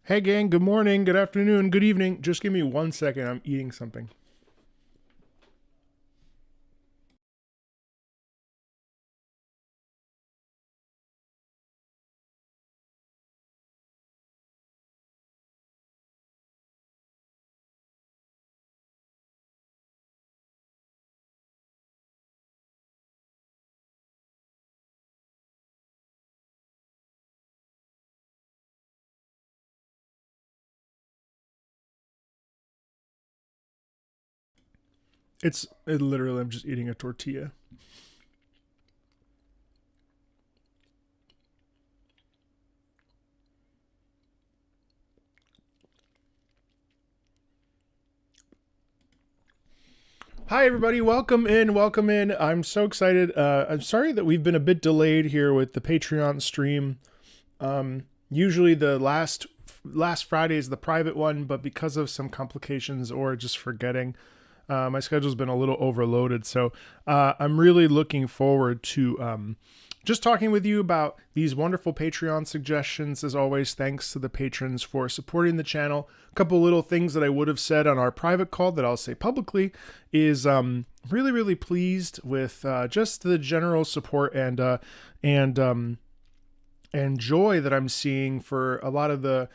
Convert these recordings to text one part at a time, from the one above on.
Hey gang, good morning, good afternoon, good evening. Just give me 1 second. I'm eating something. It literally, I'm just eating a tortilla. Hi everybody, welcome in, welcome in. I'm so excited. I'm sorry that we've been a bit delayed here with the Patreon stream. Usually the last Friday is the private one, but because of some complications or just forgetting, my schedule's been a little overloaded. So I'm really looking forward to just talking with you about these wonderful Patreon suggestions. As always, thanks to the patrons for supporting the channel. A couple little things that I would have said on our private call that I'll say publicly is really, really pleased with just the general support and joy that I'm seeing for a lot of the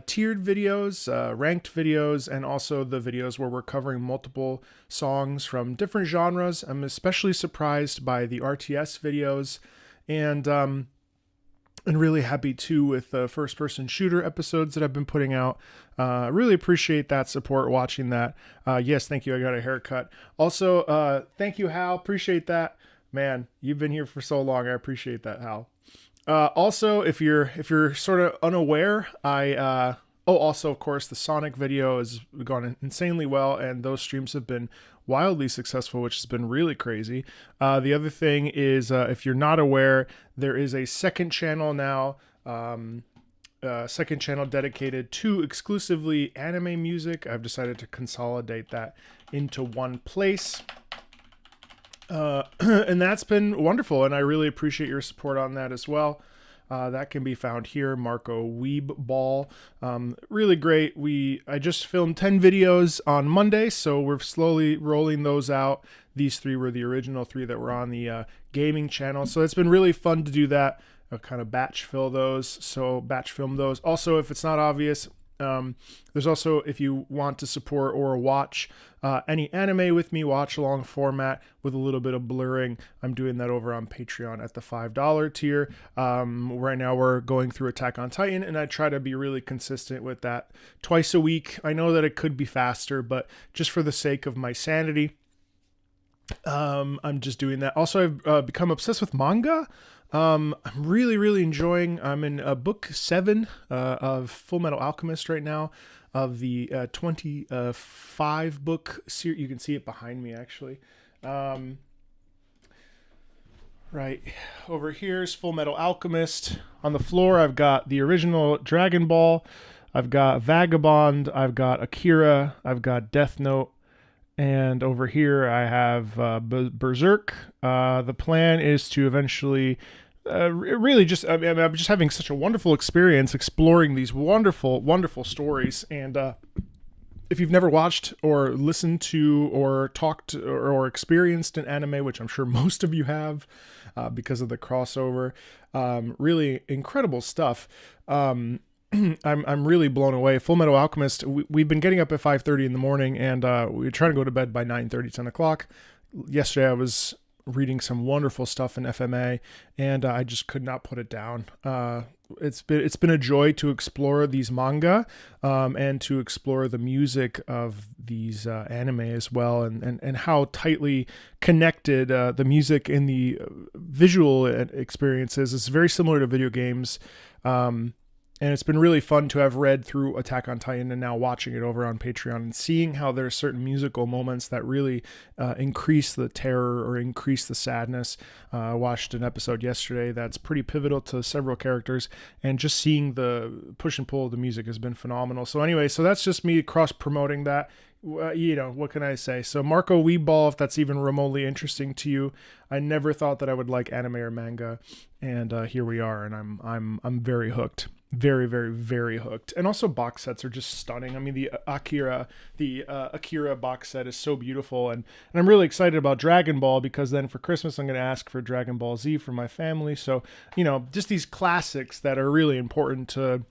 tiered videos, ranked videos, and also the videos where we're covering multiple songs from different genres. I'm especially surprised by the RTS videos, and really happy too with the first person shooter episodes that I've been putting out. Really appreciate that support watching that. Yes, thank you. I got a haircut. Also, thank you, Hal. Appreciate that. Man, you've been here for so long. I appreciate that, Hal. Also, if you're sort of unaware, also of course the Sonic video has gone insanely well, and those streams have been wildly successful, which has been really crazy. The other thing is, if you're not aware, there is a second channel now. Second channel dedicated to exclusively anime music. I've decided to consolidate that into one place. And that's been wonderful, and I really appreciate your support on that as well. That can be found here, Marco Weebball. Really great. I just filmed 10 videos on Monday, so we're slowly rolling those out. These three were the original three that were on the gaming channel, so it's been really fun to do that. Kind of batch film those. Also, if it's not obvious, there's also, if you want to support or watch any anime with me, watch along format with a little bit of blurring, I'm doing that over on Patreon at the $5 tier. Right now we're going through Attack on Titan, and I try to be really consistent with that twice a week. I know that it could be faster, but just for the sake of my sanity, I'm just doing that. Also, I've become obsessed with manga. I'm really, really enjoying. I'm in book 7 of Full Metal Alchemist right now, of the 25 book series. You can see it behind me, actually. Right over here is Full Metal Alchemist. On the floor, I've got the original Dragon Ball. I've got Vagabond. I've got Akira. I've got Death Note. And over here, I have Berserk. The plan is to eventually, really just, I'm just having such a wonderful experience exploring these wonderful, wonderful stories. And if you've never watched or listened to or talked or experienced an anime, which I'm sure most of you have because of the crossover, really incredible stuff. I'm really blown away. Full Metal Alchemist. We've been getting up at 5:30 in the morning, and we were trying to go to bed by 9:30, 10 o'clock. Yesterday, I was reading some wonderful stuff in FMA, and I just could not put it down. It's been a joy to explore these manga, and to explore the music of these anime as well, and how tightly connected the music and the visual experiences is. Very similar to video games. And it's been really fun to have read through Attack on Titan and now watching it over on Patreon and seeing how there are certain musical moments that really increase the terror or increase the sadness. I watched an episode yesterday that's pretty pivotal to several characters, and just seeing the push and pull of the music has been phenomenal. So anyway, so that's just me cross-promoting that. you know, what can I say? So Marco Weeball, if that's even remotely interesting to you, I never thought that I would like anime or manga, and here we are, and I'm very hooked. Very, very, very hooked. And also box sets are just stunning. I mean, the Akira box set is so beautiful, and I'm really excited about Dragon Ball, because then for Christmas I'm going to ask for Dragon Ball Z for my family. So, you know, just these classics that are really important to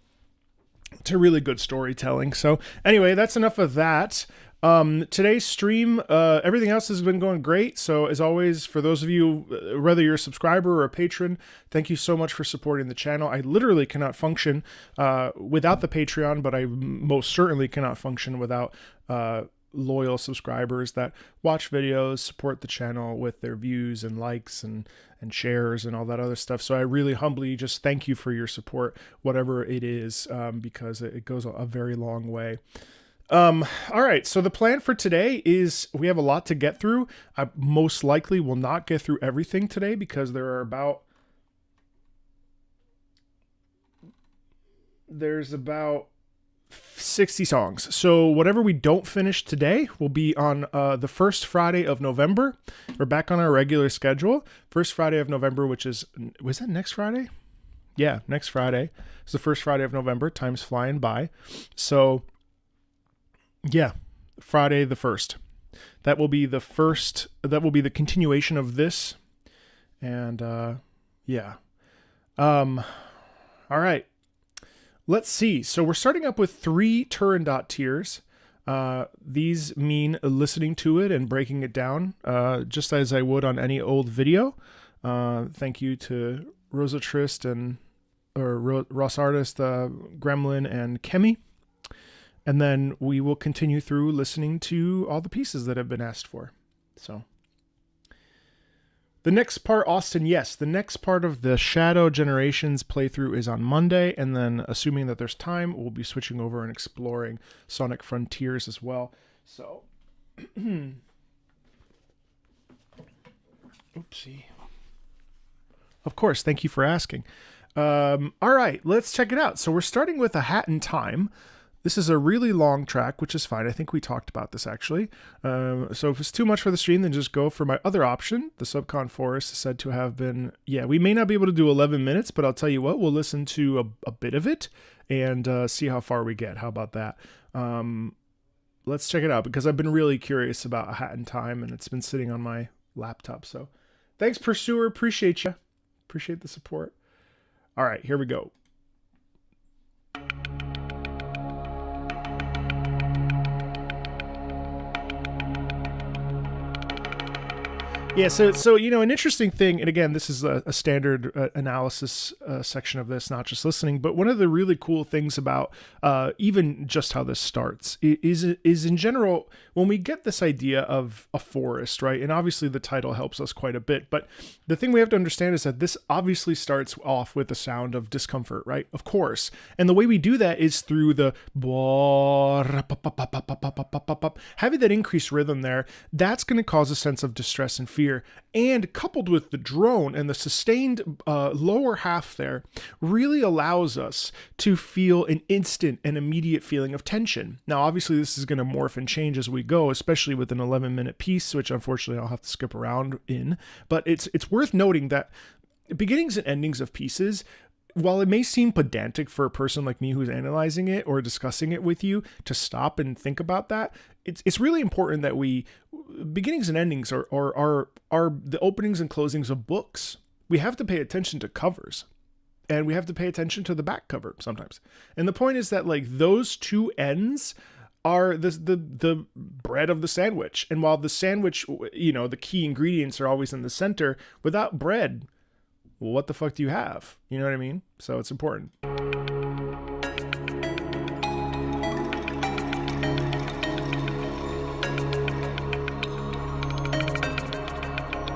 really good storytelling. So anyway, that's enough of that. Today's stream, everything else has been going great. So as always, for those of you, whether you're a subscriber or a patron, thank you so much for supporting the channel. I literally cannot function without the Patreon, but I most certainly cannot function without loyal subscribers that watch videos, support the channel with their views and likes and shares and all that other stuff. So I really humbly just thank you for your support, whatever it is, because it goes a very long way. All right, so the plan for today is we have a lot to get through. I most likely will not get through everything today, because there's about 60 songs. So whatever we don't finish today will be on the first Friday of November. We're back on our regular schedule. First Friday of November, was that next Friday? Yeah, next Friday. It's the first Friday of November. Time's flying by. So yeah, Friday the 1st. That will be the continuation of this. And yeah. All right. Let's see. So we're starting up with 3 Turandot tiers. These mean listening to it and breaking it down, just as I would on any old video. Thank you to Rosa Trist Ross Artist, Gremlin, and Kemi. And then we will continue through listening to all the pieces that have been asked for. So the next part, Austin, yes, the next part of the Shadow Generations playthrough is on Monday. And then assuming that there's time, we'll be switching over and exploring Sonic Frontiers as well. So, oopsie. Of course, thank you for asking. All right, let's check it out. So we're starting with A Hat in Time. This is a really long track, which is fine. I think we talked about this, actually. So if it's too much for the stream, then just go for my other option. The Subcon Forest is said to have been... Yeah, we may not be able to do 11 minutes, but I'll tell you what, we'll listen to a bit of it and see how far we get. How about that? Let's check it out, because I've been really curious about A Hat in Time, and it's been sitting on my laptop. So thanks, Pursuer. Appreciate you. Appreciate the support. All right, here we go. Yeah, so you know, an interesting thing, and again, this is a standard analysis section of this, not just listening, but one of the really cool things about even just how this starts is in general, when we get this idea of a forest, right? And obviously the title helps us quite a bit, but the thing we have to understand is that this obviously starts off with the sound of discomfort, right? Of course. And the way we do that is through the having that increased rhythm there. That's going to cause a sense of distress and fear. And coupled with the drone and the sustained lower half there really allows us to feel an instant and immediate feeling of tension. Now, obviously, this is going to morph and change as we go, especially with an 11-minute piece, which unfortunately I'll have to skip around in. But it's worth noting that beginnings and endings of pieces, while it may seem pedantic for a person like me who's analyzing it or discussing it with you to stop and think about that, it's really important that beginnings and endings are the openings and closings of books. We have to pay attention to covers, and we have to pay attention to the back cover sometimes. And the point is that, like, those two ends are the bread of the sandwich. And while the sandwich, you know, the key ingredients are always in the center, without bread, well, what the fuck do you have? You know what I mean? So it's important.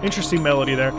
Interesting melody there.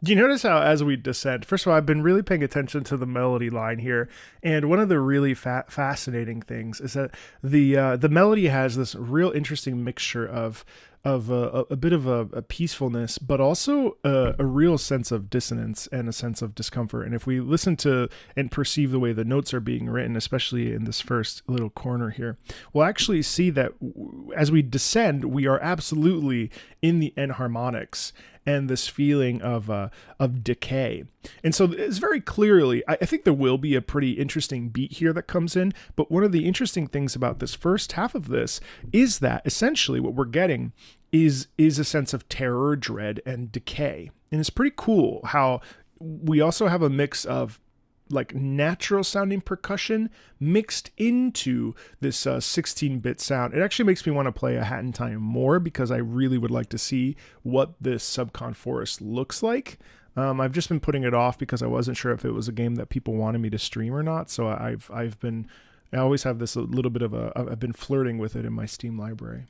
Do you notice how as we descend, first of all, I've been really paying attention to the melody line here, and one of the really fascinating things is that the melody has this real interesting mixture of a bit of a peacefulness, but also a real sense of dissonance and a sense of discomfort. And if we listen to and perceive the way the notes are being written, especially in this first little corner here, we'll actually see that as we descend, we are absolutely in the enharmonics and this feeling of decay. And so it's very clearly, I think there will be a pretty interesting beat here that comes in, but one of the interesting things about this first half of this is that essentially what we're getting is a sense of terror, dread, and decay. And it's pretty cool how we also have a mix of like natural sounding percussion mixed into this 16-bit sound. It actually makes me want to play A Hat in Time more because I really would like to see what this subcon forest looks like. I've just been putting it off because I wasn't sure if it was a game that people wanted me to stream or not. So I always have this a little bit of I've been flirting with it in my Steam library.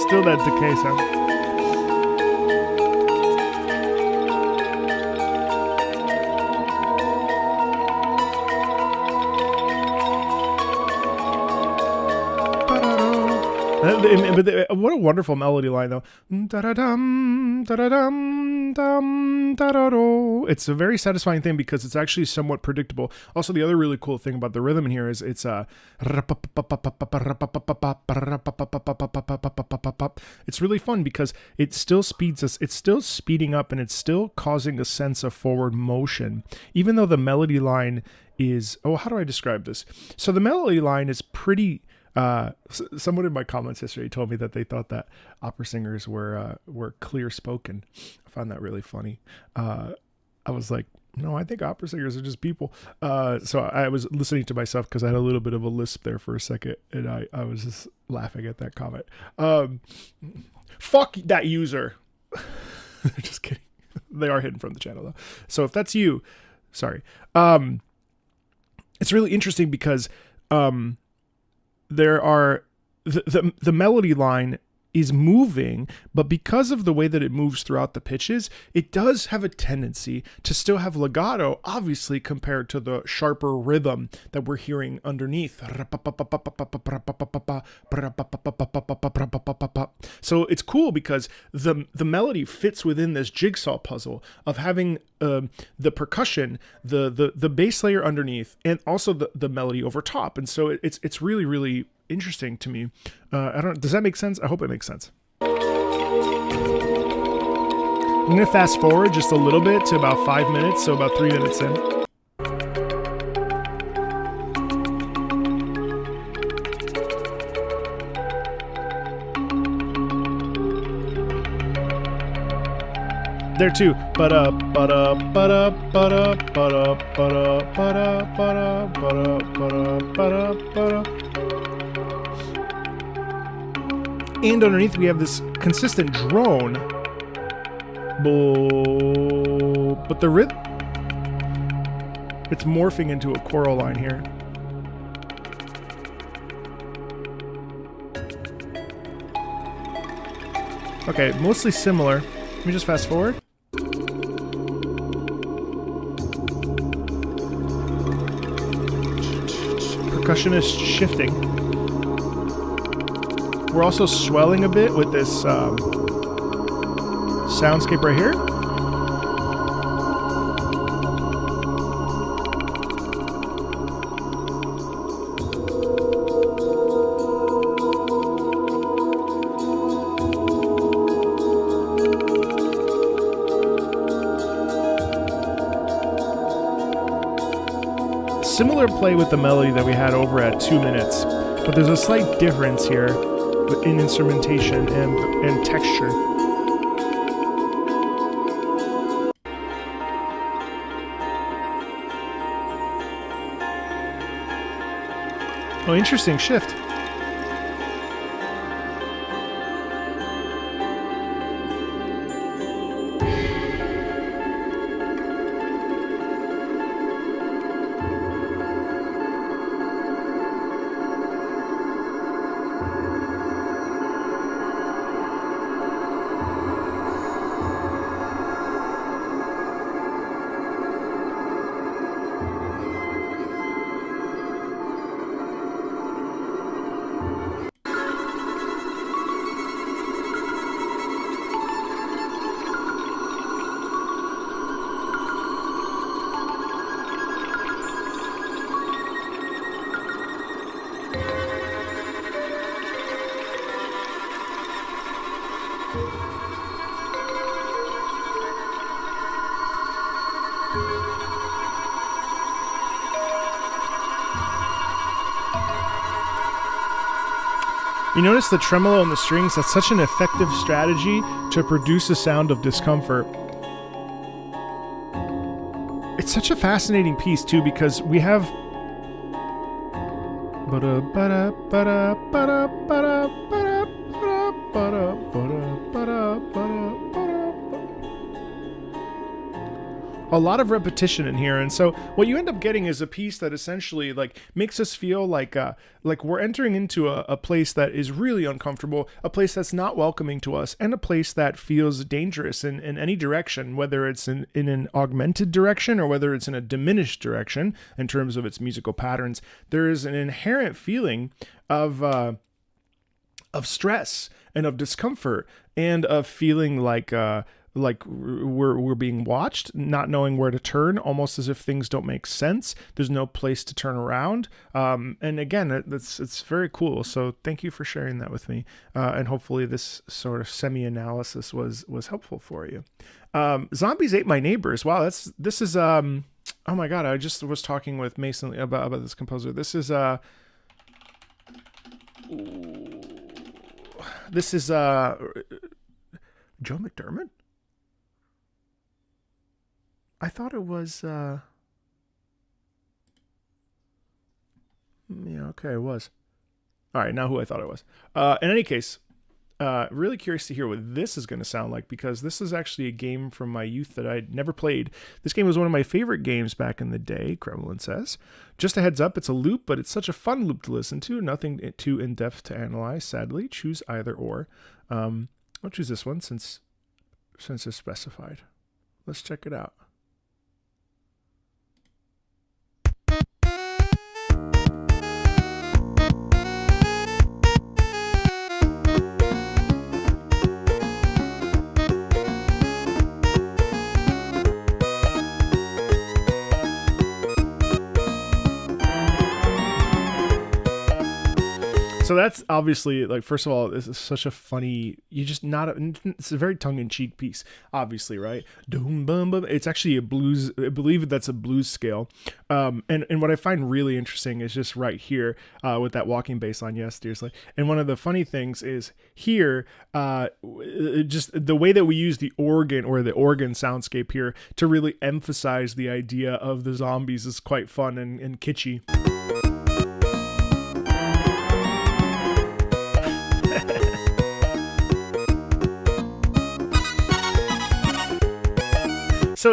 Still that decay sound. But what a wonderful melody line, though. It's a very satisfying thing because it's actually somewhat predictable. Also, the other really cool thing about the rhythm in here is it's really fun because it still speeds us. It's still speeding up and it's still causing a sense of forward motion, even though the melody line is, how do I describe this? So the melody line is pretty. Someone in my comments yesterday told me that they thought that opera singers were clear spoken. I found that really funny. I was like, no, I think opera singers are just people. So I was listening to myself because I had a little bit of a lisp there for a second, and I was just laughing at that comment. Fuck that user. Just kidding. They are hidden from the channel though. So if that's you, sorry. It's really interesting because there are the melody line is moving, but because of the way that it moves throughout the pitches, it does have a tendency to still have legato, obviously, compared to the sharper rhythm that we're hearing underneath. So it's cool because the melody fits within this jigsaw puzzle of having the percussion, the bass layer underneath, and also the melody over top. And so it's really, really interesting to me. Does that make sense? I hope it makes sense. I'm going to fast forward just a little bit to about 5 minutes, so about 3 minutes in. There too. And underneath we have this consistent drone. But the rhythm, it's morphing into a choral line here. Okay, mostly similar. Let me just fast forward. Percussion is shifting. We're also swelling a bit with this soundscape right here. similar play with the melody that we had over at 2 minutes, but there's a slight difference here in instrumentation and texture. Oh, interesting shift. You notice the tremolo in the strings? That's such an effective strategy to produce a sound of discomfort. It's such a fascinating piece too, because we have a lot of repetition in here, and so what you end up getting is a piece that essentially like makes us feel like we're entering into a place that is really uncomfortable, a place that's not welcoming to us, and a place that feels dangerous in any direction, whether it's in an augmented direction or whether it's in a diminished direction in terms of its musical patterns. There is an inherent feeling of stress and of discomfort and of feeling like we're being watched, not knowing where to turn, almost as if things don't make sense. There's no place to turn around. And again, it's very cool. So thank you for sharing that with me. And hopefully this sort of semi-analysis was helpful for you. Zombies Ate My Neighbors. Wow, this is oh my God, I just was talking with Mason about this composer. This is Joe McDermott? I thought it was, yeah, okay, it was. All right, now who I thought it was. In any case, really curious to hear what this is going to sound like, because this is actually a game from my youth that I'd never played. This game was one of my favorite games back in the day, Kremlin says. Just a heads up, it's a loop, but it's such a fun loop to listen to. Nothing too in-depth to analyze, sadly. Choose either or. I'll choose this one since it's specified. Let's check it out. So that's obviously, like, first of all, this is such a funny, it's a very tongue-in-cheek piece, obviously, right? It's actually a blues, I believe that's a blues scale. And what I find really interesting is just right here with that walking bass line, yes, seriously. And one of the funny things is here, just the way that we use the organ or the organ soundscape here to really emphasize the idea of the zombies is quite fun and kitschy.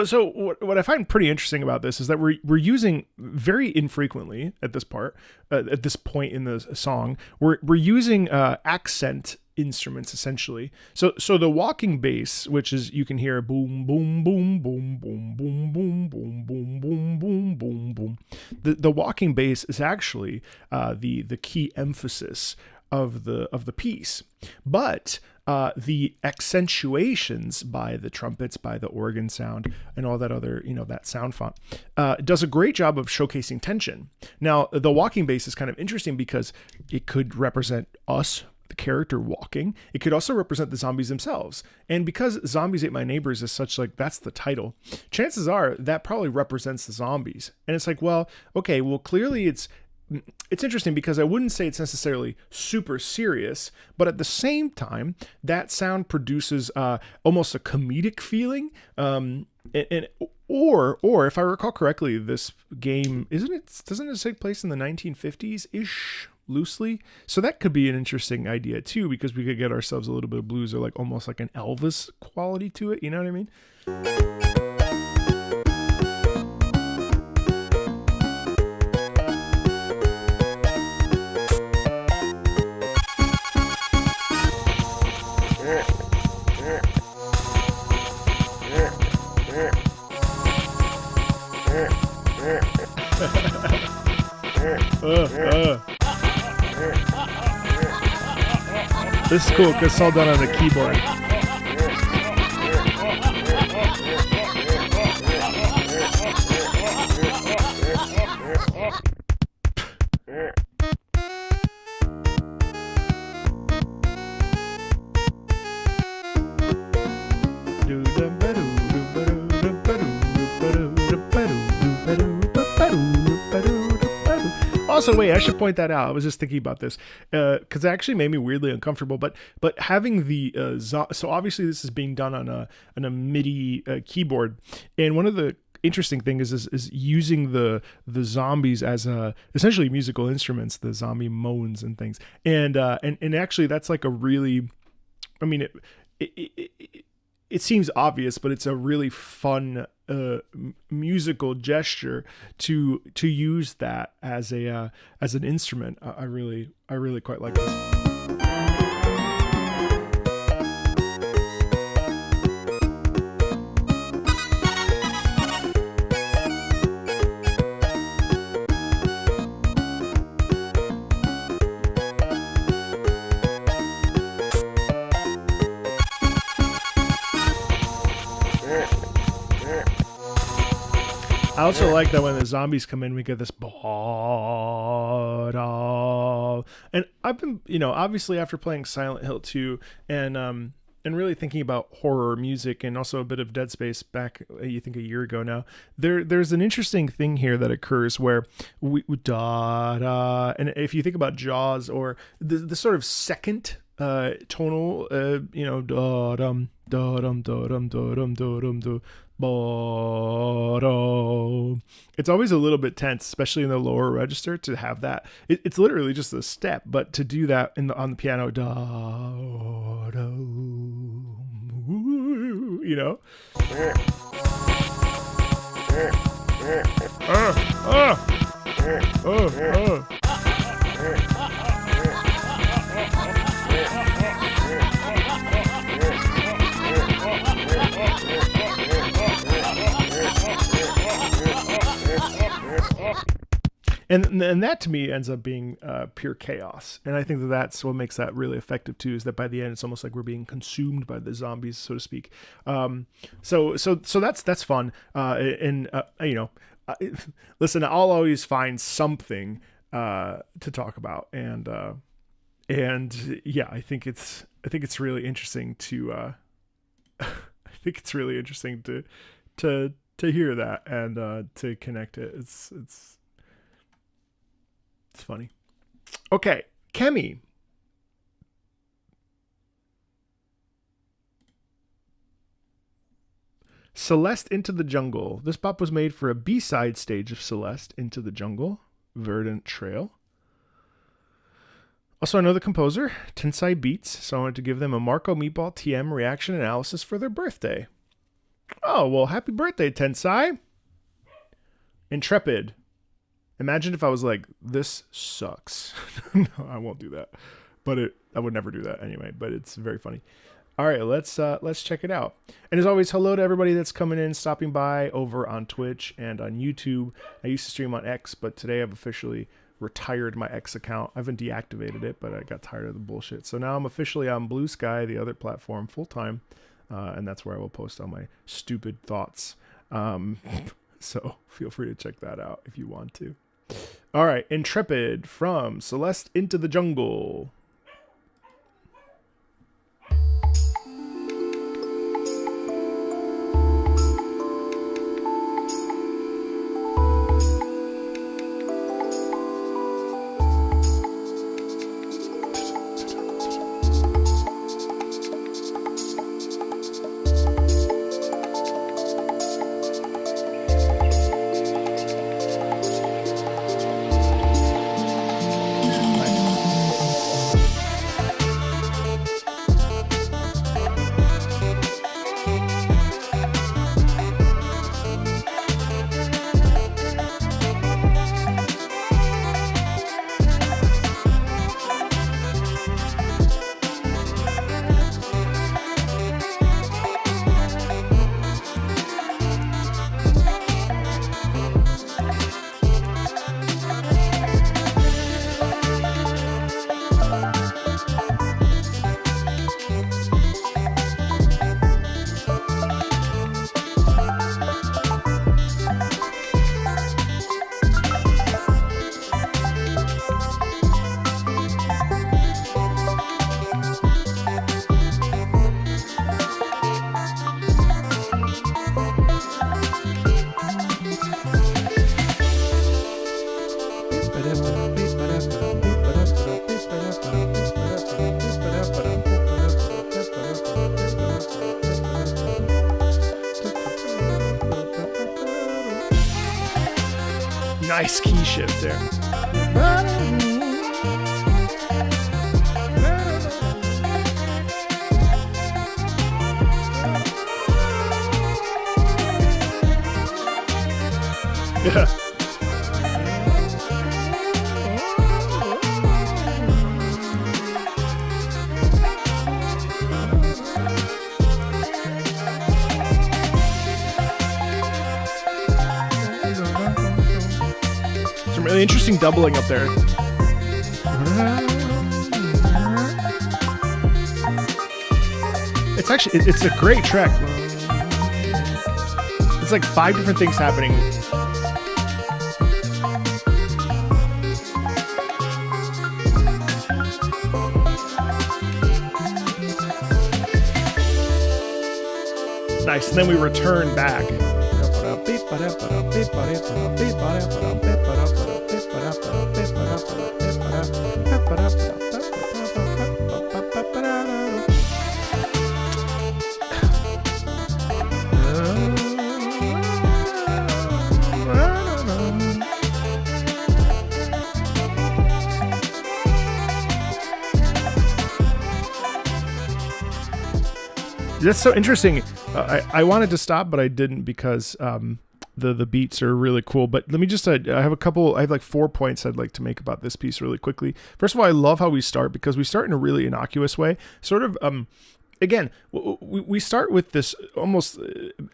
So what I find pretty interesting about this is that we're using very infrequently at this point in the song, we're using accent instruments essentially. So the walking bass, which is, you can hear boom boom boom boom boom boom boom boom boom boom boom boom boom. The walking bass is actually the key emphasis of the piece, but the accentuations by the trumpets, by the organ sound, and all that other, that sound font, does a great job of showcasing tension. Now, the walking bass is kind of interesting because it could represent us the character walking. It could also represent the zombies themselves. And because Zombies Ate My Neighbors is such like, that's the title, chances are that probably represents the zombies. And it's like, well, okay, well, clearly it's interesting because I wouldn't say it's necessarily super serious, but at the same time, that sound produces almost a comedic feeling. Or if I recall correctly, this game doesn't it take place in the 1950s ish, loosely? So that could be an interesting idea too, because we could get ourselves a little bit of blues or like almost like an Elvis quality to it. You know what I mean? This is cool because it's all done on the keyboard. Also, wait, I should point that out. I was just thinking about this because it actually made me weirdly uncomfortable. But having the so obviously this is being done on a MIDI keyboard, and one of the interesting things is using the zombies as essentially musical instruments, the zombie moans and things, and actually that's like a really, I mean it seems obvious, but it's a really fun musical gesture to use that as an instrument. I really quite like this. I also like that when the zombies come in, we get this and I've been, obviously after playing Silent Hill 2 and really thinking about horror music and also a bit of Dead Space back, you think a year ago now, there's an interesting thing here that occurs where we and if you think about Jaws or the sort of second tonal, da dum da dum da dum da dum da dum da. It's always a little bit tense, especially in the lower register, to have that. It's literally just a step, but to do that on the piano, And that to me ends up being pure chaos. And I think that's what makes that really effective too, is that by the end, it's almost like we're being consumed by the zombies, so to speak. So that's fun. Listen, I'll always find something to talk about. And yeah, I think it's really interesting to, to hear that and to connect it. It's funny. Okay, Kemi. Celeste Into the Jungle. This bop was made for a B-side stage of Celeste Into the Jungle, Verdant Trail. Also, I know the composer, Tensai Beats, so I wanted to give them a Marco Meatball TM reaction analysis for their birthday. Oh, well, happy birthday, Tensai. Intrepid. Imagine if I was like, this sucks. No, I won't do that. But I would never do that anyway, but it's very funny. All right, let's check it out. And as always, hello to everybody that's coming in, stopping by over on Twitch and on YouTube. I used to stream on X, but today I've officially retired my X account. I haven't deactivated it, but I got tired of the bullshit. So now I'm officially on Blue Sky, the other platform, full time. And that's where I will post all my stupid thoughts. So feel free to check that out if you want to. All right, Intrepid from Celeste Into the Jungle. Nice key shift there. Yeah. Some really interesting doubling up there. It's actually, it's a great track. It's like 5 different things happening. Nice, and then we return back. That's so interesting. I wanted to stop, but I didn't because the beats are really cool. But let me just, I have like 4 points I'd like to make about this piece really quickly. First of all, I love how we start because we start in a really innocuous way. Sort of, again, we start with this almost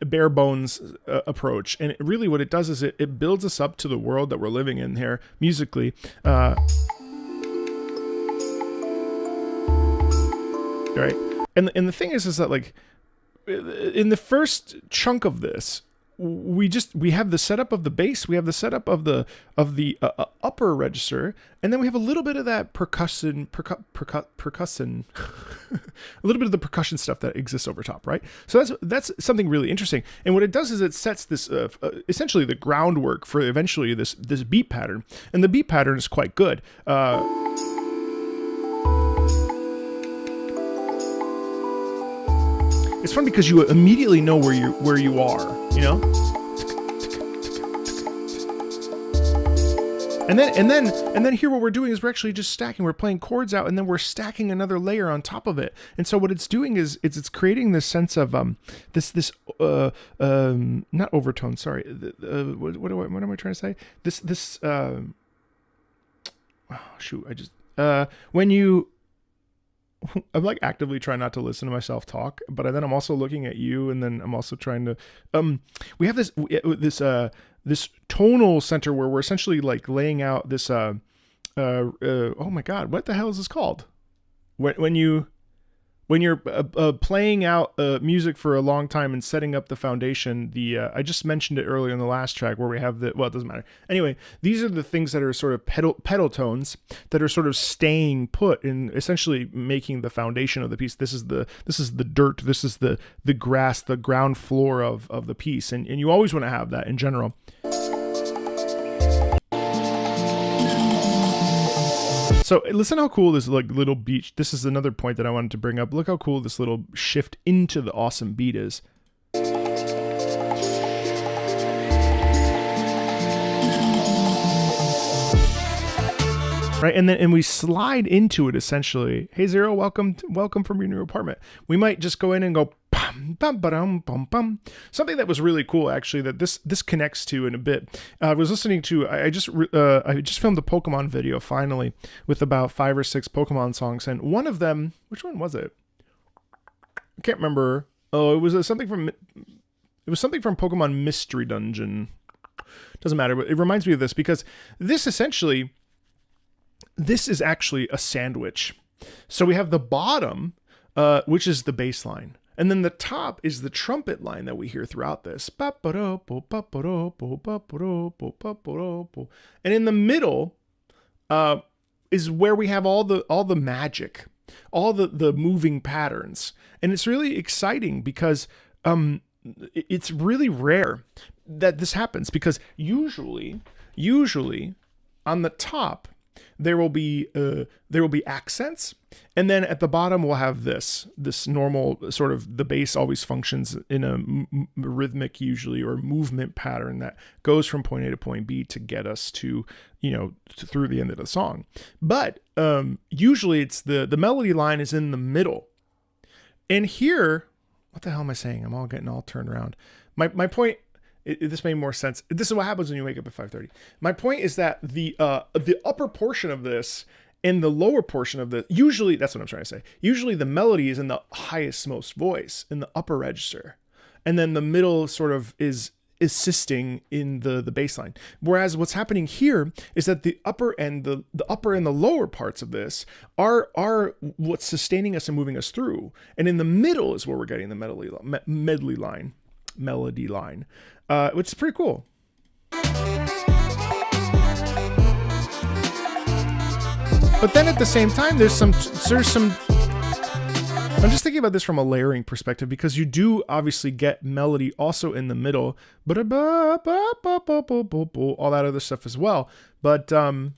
bare bones approach. And really what it does is it builds us up to the world that we're living in here musically. Right. And the thing is that like in the first chunk of this, we have the setup of the bass, we have the setup of the upper register, and then we have a little bit of that percussion, a little bit of the percussion stuff that exists over top, right? So that's something really interesting. And what it does is it sets this essentially the groundwork for eventually this beat pattern, and the beat pattern is quite good. It's fun because you immediately know where you are, you know? And then here what we're doing is we're actually just stacking. We're playing chords out and then we're stacking another layer on top of it. And so what it's doing is it's creating this sense of this not overtone, sorry. What am I trying to say? I'm like actively trying not to listen to myself talk, but then I'm also looking at you, and then I'm also trying to. We have this tonal center where we're essentially like laying out this. Oh my God, what the hell is this called? When you're playing out music for a long time and setting up the foundation, I just mentioned it earlier in the last track where we have it doesn't matter. Anyway, these are the things that are sort of pedal tones that are sort of staying put and essentially making the foundation of the piece. This is the dirt. This is the grass, the ground floor of the piece. And you always want to have that in general. So listen how cool this like little beat. This is another point that I wanted to bring up. Look how cool this little shift into the awesome beat is. Right, and we slide into it essentially. Hey Zero, welcome from your new apartment. We might just go in and go bum bum bum bum bum. Something that was really cool actually that this connects to in a bit. I was listening to I just filmed a Pokemon video finally with about 5 or 6 Pokemon songs, and one of them, which one was it? I can't remember. Oh, it was something from Pokemon Mystery Dungeon. Doesn't matter, but it reminds me of this because this is actually a sandwich. So we have the bottom, which is the bass line. And then the top is the trumpet line that we hear throughout this. And in the middle is where we have all the magic, all the moving patterns. And it's really exciting because it's really rare that this happens, because usually on the top, there will be accents, and then at the bottom we'll have this normal sort of, the bass always functions in a rhythmic usually, or movement pattern that goes from point A to point B to get us to, through the end of the song. But usually it's the melody line is in the middle. And here, what the hell am I saying? I'm all getting all turned around. My point, this made more sense. This is what happens when you wake up at 5:30. My point is that the upper portion of this and the lower portion of the, usually, that's what I'm trying to say. Usually the melody is in the highest most voice, in the upper register. And then the middle sort of is assisting in the bass line. Whereas what's happening here is that the upper and the upper and the lower parts of this are what's sustaining us and moving us through. And in the middle is where we're getting the melody line, which is pretty cool. But then at the same time, there's some, I'm just thinking about this from a layering perspective, because you do obviously get melody also in the middle, but all that other stuff as well. But did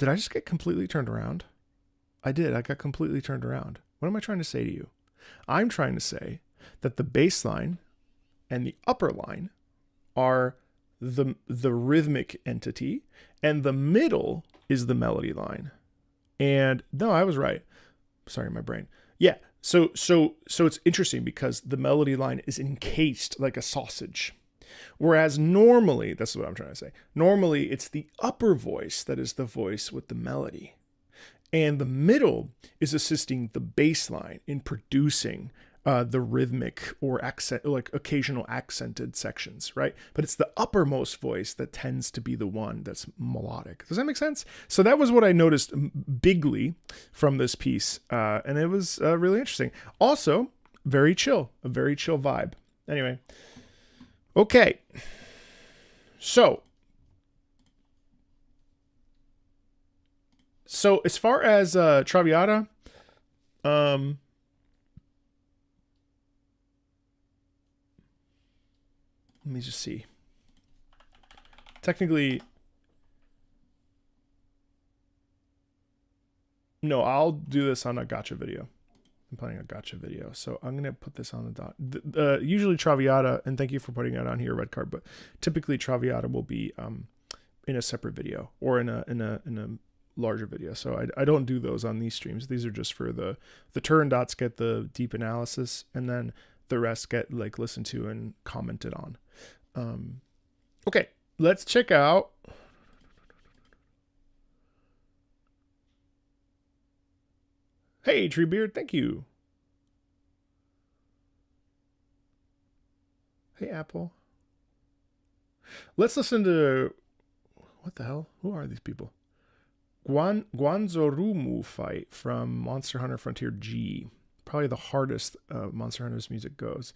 I just get completely turned around? I did. I got completely turned around. What am I trying to say to you? I'm trying to say that the bass line and the upper line are the rhythmic entity, and the middle is the melody line. And no, I was right. Sorry, my brain. Yeah. So it's interesting because the melody line is encased like a sausage. Whereas normally, that's what I'm trying to say. Normally it's the upper voice that is the voice with the melody. And the middle is assisting the bass line in producing the rhythmic or accent, like occasional accented sections, right? But it's the uppermost voice that tends to be the one that's melodic. Does that make sense? So that was what I noticed bigly from this piece, and it was really interesting. Also, very chill, a very chill vibe. Anyway, okay. So as far as Traviata, let me just see. Technically, no, I'll do this on a gotcha video. I'm planning a gotcha video. So I'm going to put this on the dot. Usually Traviata, and thank you for putting it on here, Red Card, but typically Traviata will be in a separate video or in a larger video. So I don't do those on these streams. These are just for the turn dots get the deep analysis, and then the rest get like listened to and commented on. Okay, let's check out. Hey, Treebeard, thank you. Hey, Apple. Let's listen to, what the hell? Who are these people? Guanzorumu fight from Monster Hunter Frontier G. Probably the hardest Monster Hunter's music goes.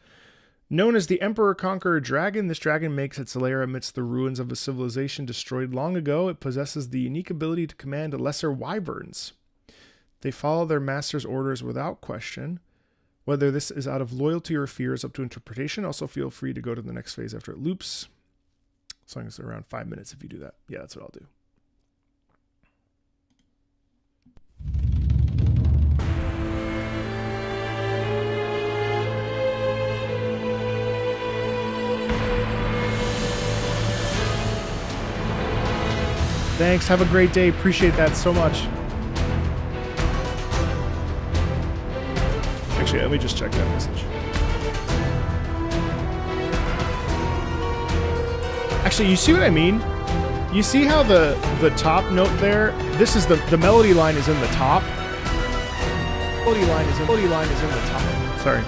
Known as the Emperor Conqueror Dragon, this dragon makes its lair amidst the ruins of a civilization destroyed long ago. It possesses the unique ability to command lesser wyverns. They follow their master's orders without question. Whether this is out of loyalty or fear is up to interpretation. Also, feel free to go to the next phase after it loops. As long as it's around 5 minutes if you do that. Yeah, that's what I'll do. Thanks. Have a great day. Appreciate that so much. Actually, let me just check that message. Actually, you see what I mean? You see how the top note there, this is the melody line is in the top. Melody line is in the top. Sorry.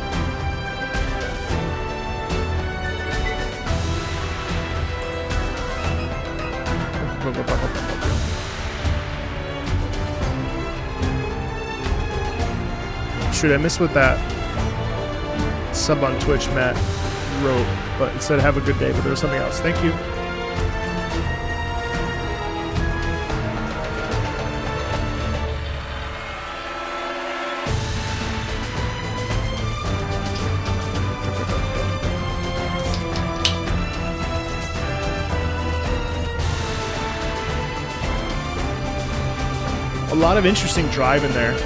Shoot, I missed what that sub on Twitch Matt wrote, but it said have a good day, but there was something else. Thank you. lot of interesting drive in there.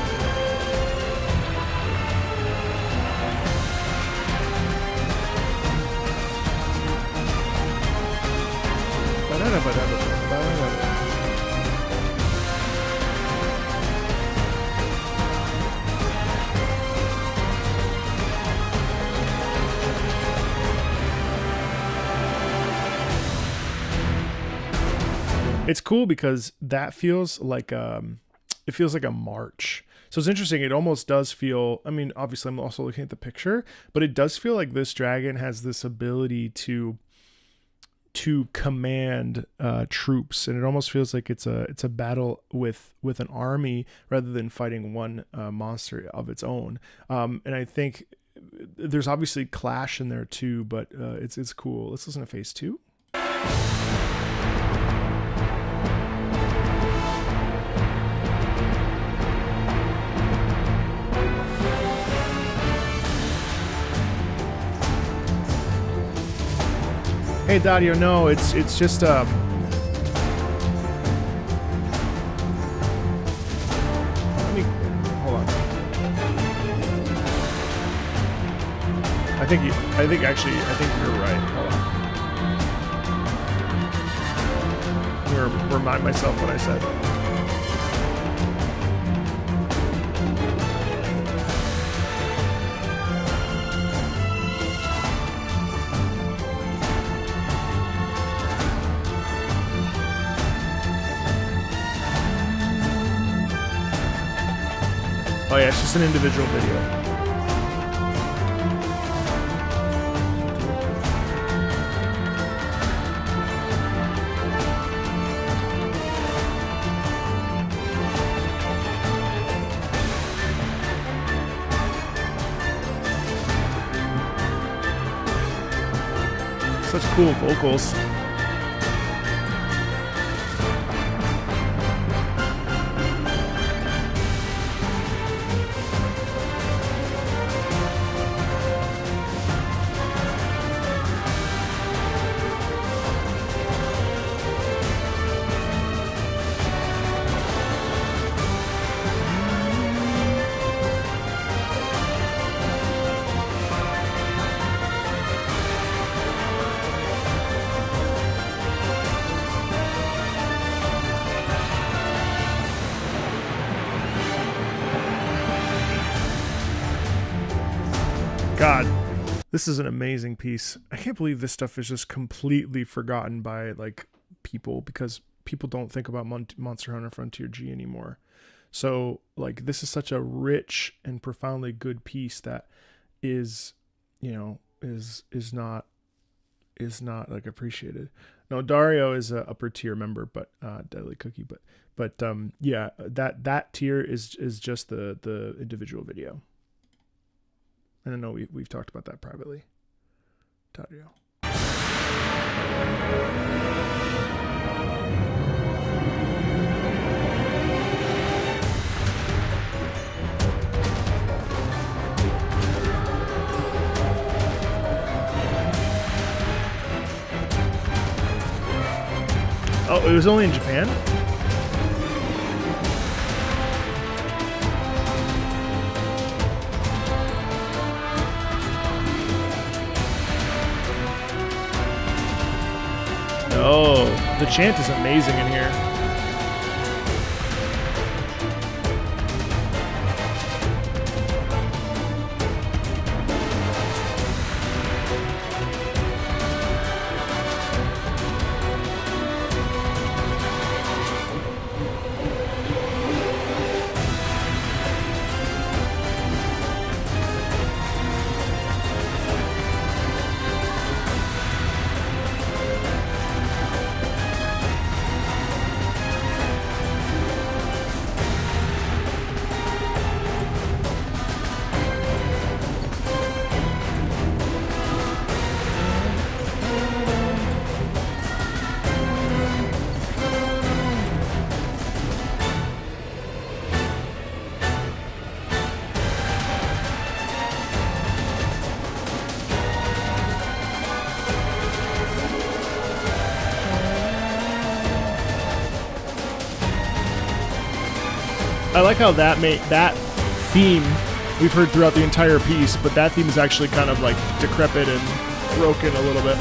It's cool because that feels like it feels like a march. So it's interesting. It almost does feel, I mean, obviously I'm also looking at the picture, but it does feel like this dragon has this ability to command troops, and it almost feels like it's a battle with an army rather than fighting one monster of its own. And I think there's obviously clash in there too, but it's cool. Let's listen to phase 2. Hey Dario, no, it's just hold on. I think you're right. Hold on. I'm gonna remind myself what I said. Oh yeah, it's just an individual video. Such cool vocals. God, this is an amazing piece. I can't believe this stuff is just completely forgotten by like people, because people don't think about Monster Hunter Frontier G anymore. So like this is such a rich and profoundly good piece that is, you know, is not like appreciated. No, Dario is a upper tier member, but Deadly Cookie, but yeah, that tier is just the individual video. And I know we've talked about that privately. Dario. Oh, it was only in Japan? Oh, the chant is amazing in here. I like how that theme we've heard throughout the entire piece, but that theme is actually kind of like decrepit and broken a little bit.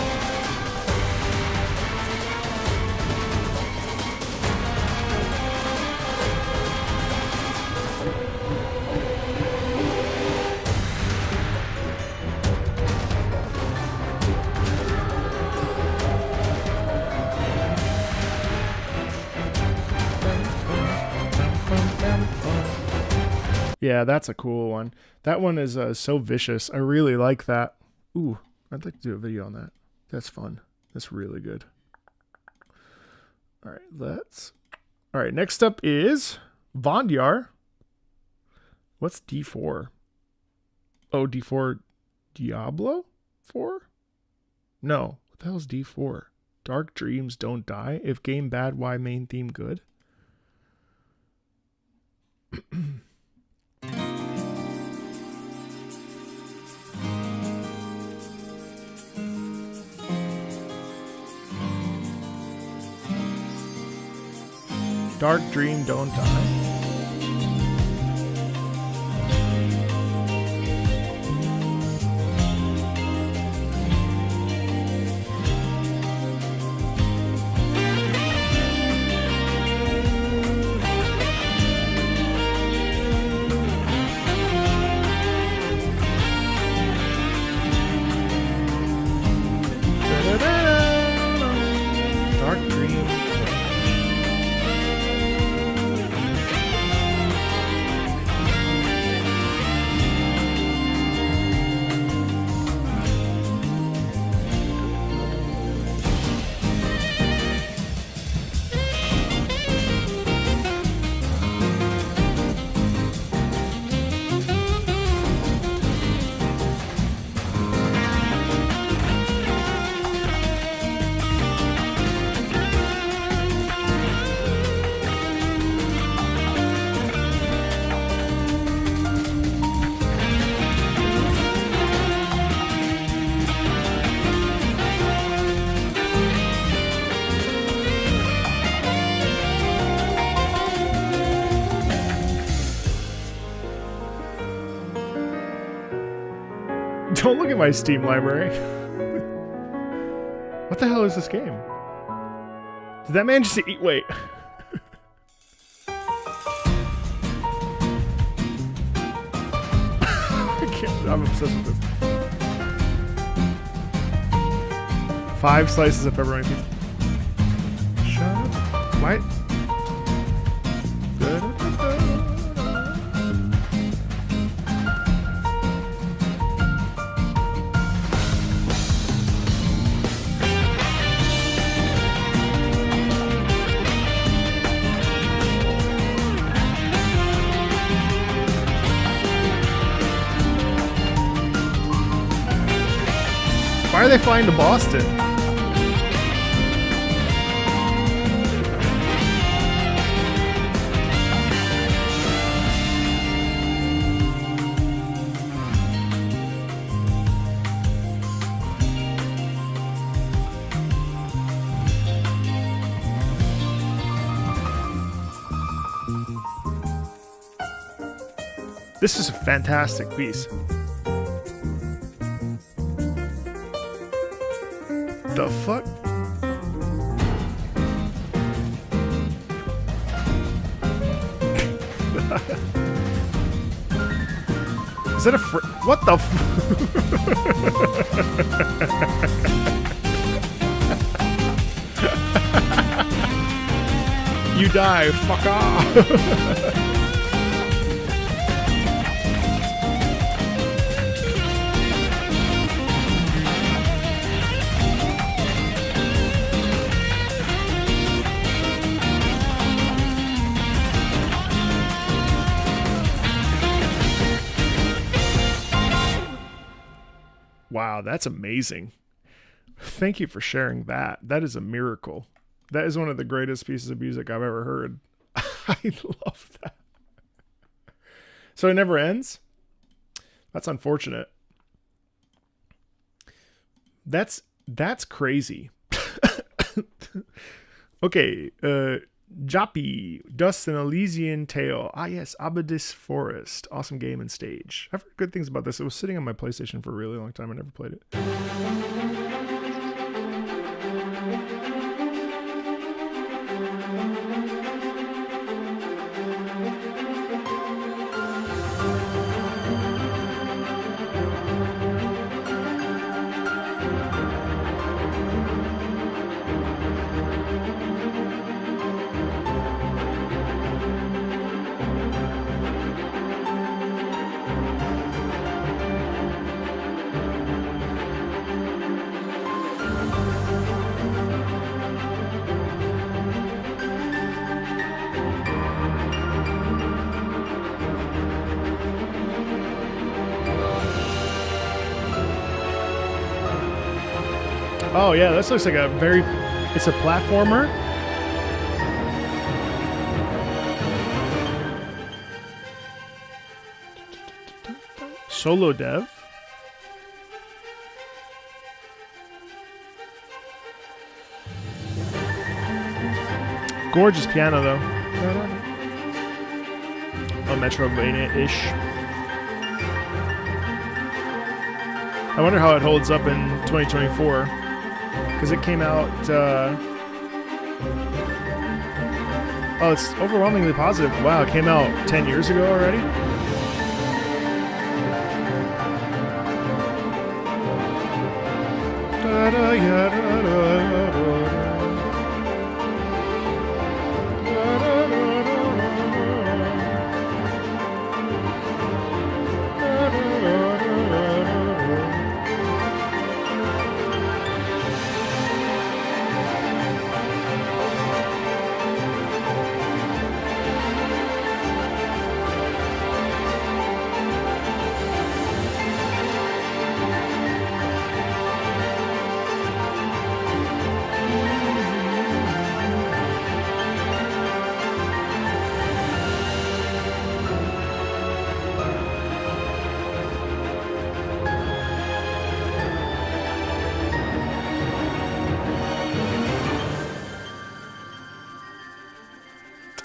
Yeah, that's a cool one. That one is so vicious. I really like that. Ooh, I'd like to do a video on that. That's fun. That's really good. All right, next up is Vondyar. What's D4? Oh, D4 Diablo 4? No. What the hell is D4? Dark dreams don't die. If game bad, why main theme good? Dark dream don't die. Dark dream. Don't look at my Steam library. What the hell is this game? Did that man just eat? Wait. I can't, I'm obsessed with this. 5 slices of pepperoni pizza. Shut up. What? Why are they flying to Boston? This is a fantastic piece. The fuck? Is that a what the You die, fuck off. Wow, that's amazing. Thank you for sharing that. That is a miracle. That is one of the greatest pieces of music I've ever heard. I love that. So it never ends? That's unfortunate. That's crazy. Okay, Joppy, Dust and Elysian Tale. Ah, yes, Abadis Forest. Awesome game and stage. I've heard good things about this. It was sitting on my PlayStation for a really long time. I never played it. Oh yeah, this looks like it's a platformer. Solo dev. Gorgeous piano though. Oh, Metroidvania-ish. I wonder how it holds up in 2024. Because it came out, oh, it's overwhelmingly positive. Wow, it came out 10 years ago already?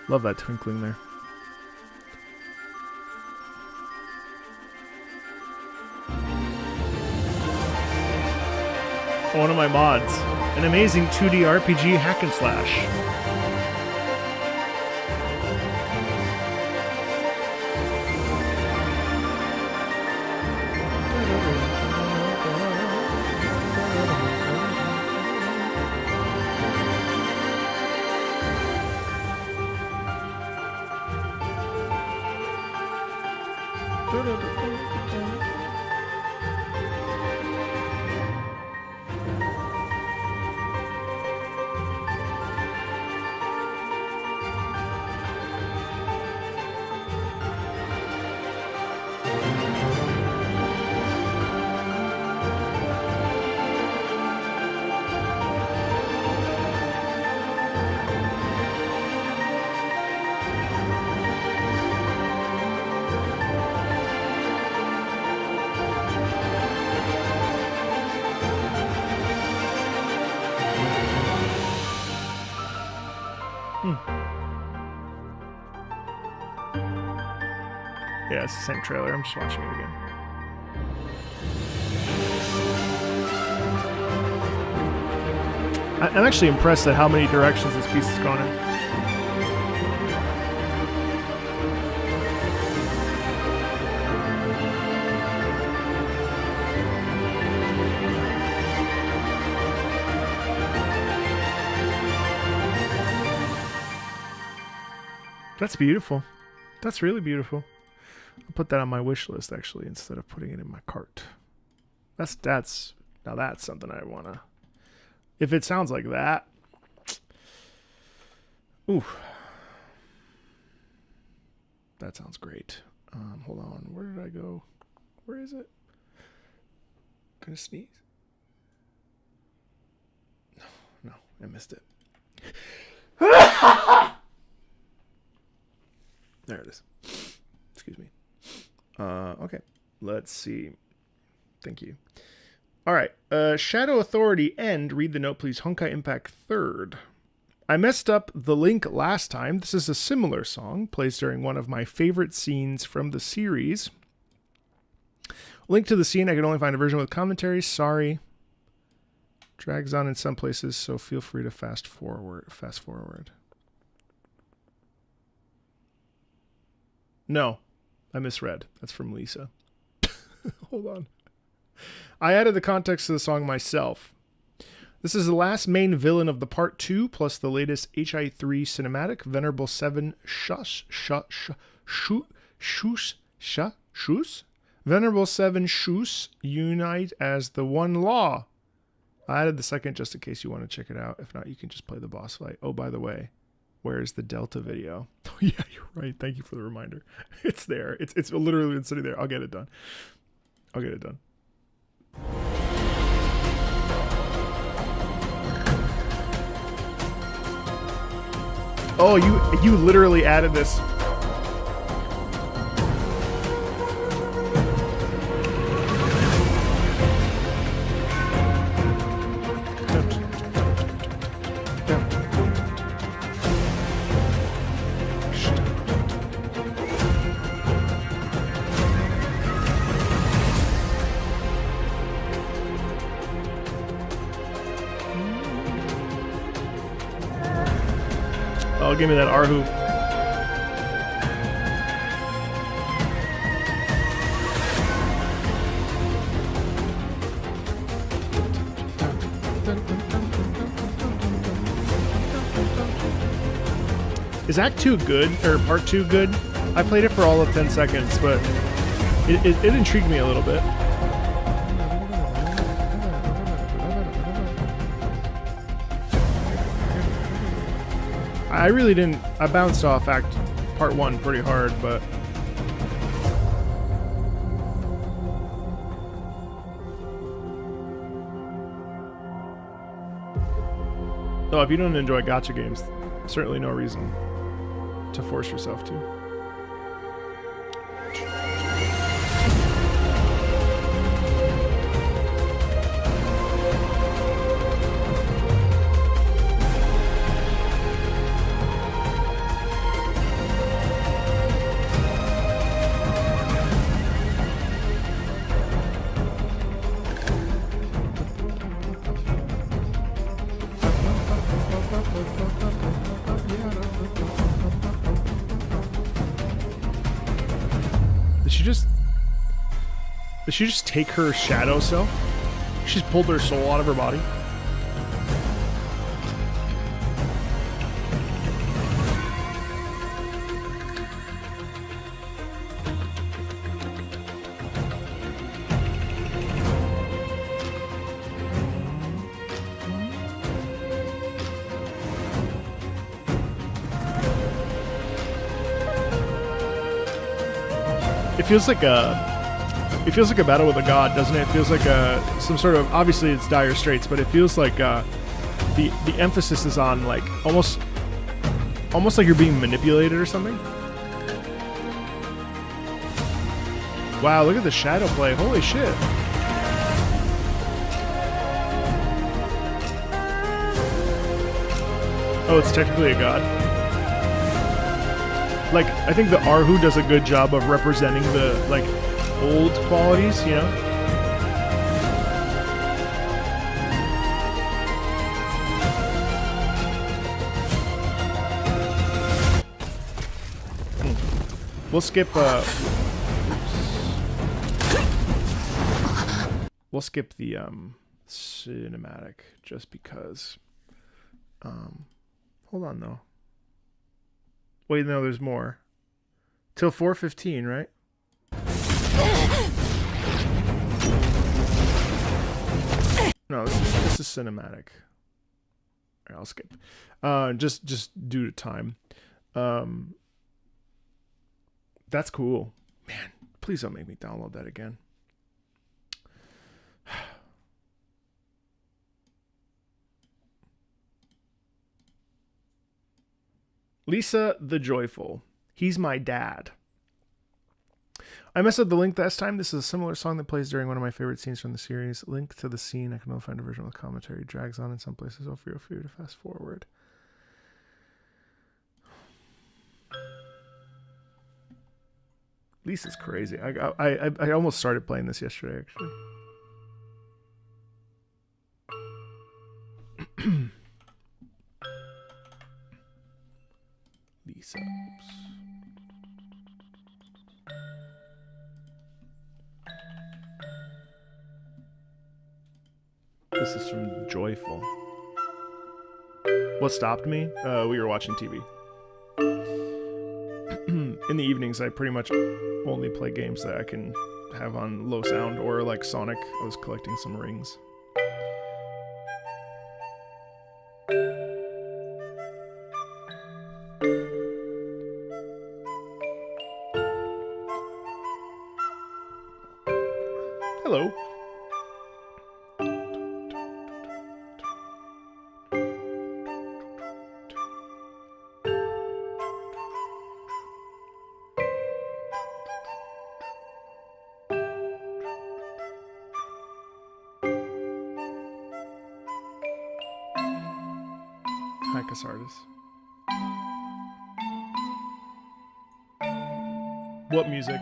Love that twinkling there. One of my mods. An amazing 2D RPG hack and slash. Yeah, it's the same trailer. I'm just watching it again. I'm actually impressed at how many directions this piece has gone in. That's beautiful. That's really beautiful. I'll put that on my wish list actually instead of putting it in my cart. That's now that's something I wanna. If it sounds like that, ooh, that sounds great. Hold on, where did I go? Where is it? Gonna sneeze? No, I missed it. There it is. Excuse me. Okay, let's see. Thank you. All right. Shadow Authority End. Read the note, please. Honkai Impact 3rd. I messed up the link last time. This is a similar song, plays during one of my favorite scenes from the series. Link to the scene, I could only find a version with commentary. Sorry. Drags on in some places, so feel free to fast forward. No, I misread. That's from Lisa. Hold on. I added the context to the song myself. This is the last main villain of the part 2, plus the latest HI3 cinematic, Venerable 7 Venerable 7 Shus unite as the one law. I added the second just in case you want to check it out. If not, you can just play the boss fight. Oh, by the way, where's the Delta video? Oh, yeah, you're right. Thank you for the reminder. It's there. It's literally been sitting there. I'll get it done. Oh, you literally added this. Oh, give me that R hoop. Is Act 2 good, or Part 2 good? I played it for all of 10 seconds, but it intrigued me a little bit. I really didn't. I bounced off Part 1 pretty hard, but oh, if you don't enjoy gacha games, certainly no reason to force yourself to. Did she just take her shadow self? She's pulled her soul out of her body. It feels like a battle with a god, doesn't it? It feels like some sort of, obviously it's dire straits, but it feels like the emphasis is on like almost like you're being manipulated or something. Wow, look at the shadow play. Holy shit. Oh, it's technically a god. Like, I think the Arhu does a good job of representing the, like, old qualities, you know? We'll skip, we'll skip the, cinematic, just because. Hold on, though. Wait, no, there's more. Till 4:15, right? No, this is cinematic. All right, I'll skip. Just due to time. That's cool. Man, please don't make me download that again. Lisa the Joyful. He's my dad. I messed up the link last time. This is a similar song that plays during one of my favorite scenes from the series. Link to the scene. I can only find a version with commentary. Drags on in some places. Oh, feel free to fast forward. Lisa's crazy. I almost started playing this yesterday, actually. Lisa. Oops. This is from Joyful. What stopped me? We were watching TV. In the evenings, I pretty much only play games that I can have on low sound, or like Sonic. I was collecting some rings. Hello. Hi, Casardis. What music?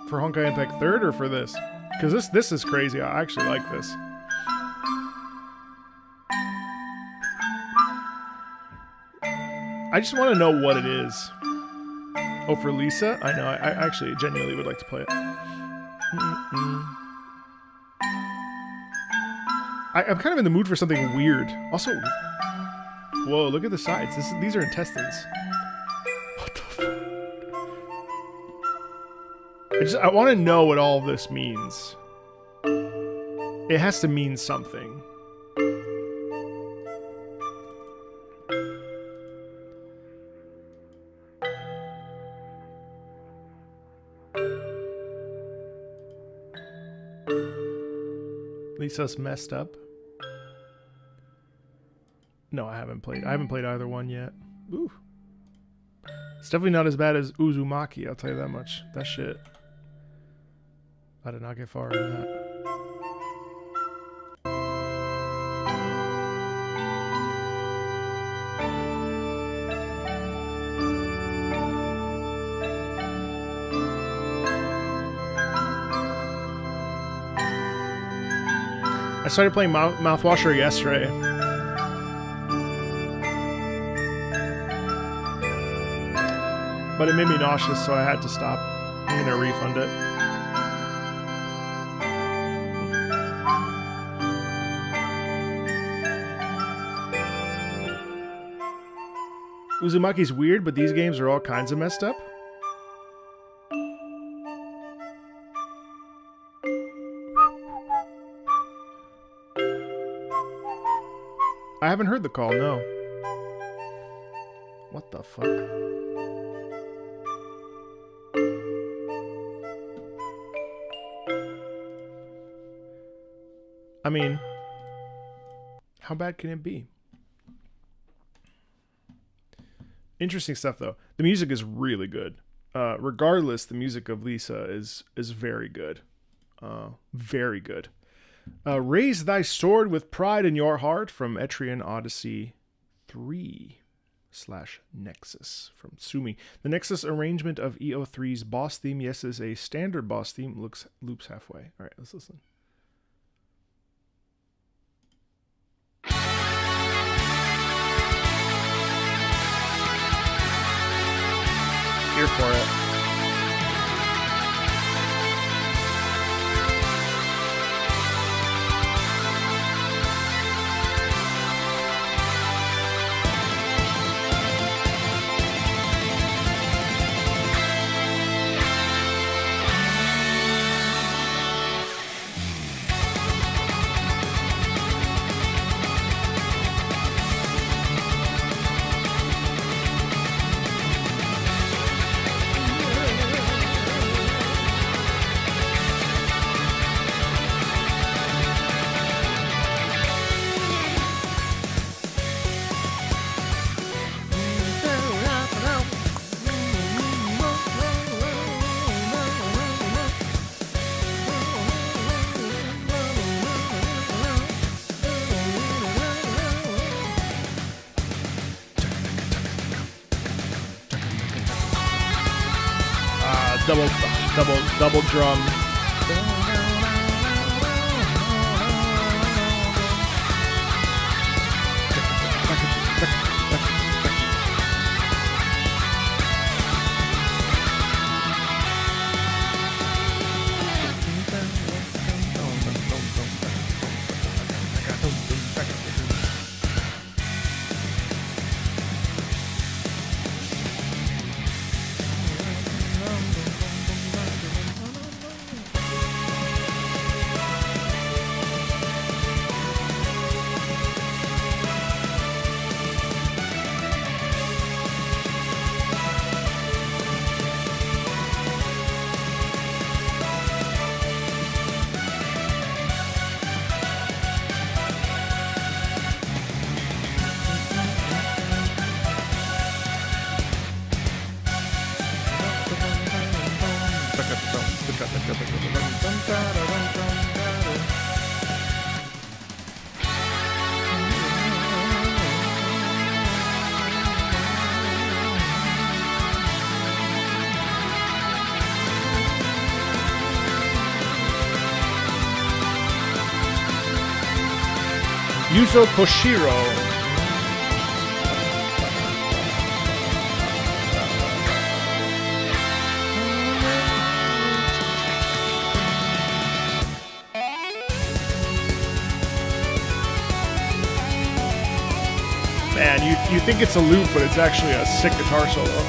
For Honkai Impact 3rd or for this? Because this is crazy. I actually like this. I just want to know what it is. Oh, for Lisa? I know. I actually genuinely would like to play it. I'm kind of in the mood for something weird. Also, whoa, look at the sides. These are intestines. What the fuck? I want to know what all of this means. It has to mean something. Lisa's messed up. No, I haven't played either one yet. Ooh. It's definitely not as bad as Uzumaki, I'll tell you that much. That shit. I did not get far in that. I started playing Mouthwasher yesterday. But it made me nauseous, so I had to stop. I'm gonna refund it. Uzumaki's weird, but these games are all kinds of messed up. I haven't heard the call, no. What the fuck? I mean, how bad can it be? Interesting stuff, though. The music is really good. Regardless, the music of Lisa is very good. Very good. Raise thy sword with pride in your heart from Etrian Odyssey 3/Nexus from Sumi. The Nexus arrangement of EO3's boss theme, yes, is a standard boss theme. Loops halfway. All right, let's listen. Here for it. double drum. Yuzo Koshiro. Man, you think it's a loop, but it's actually a sick guitar solo.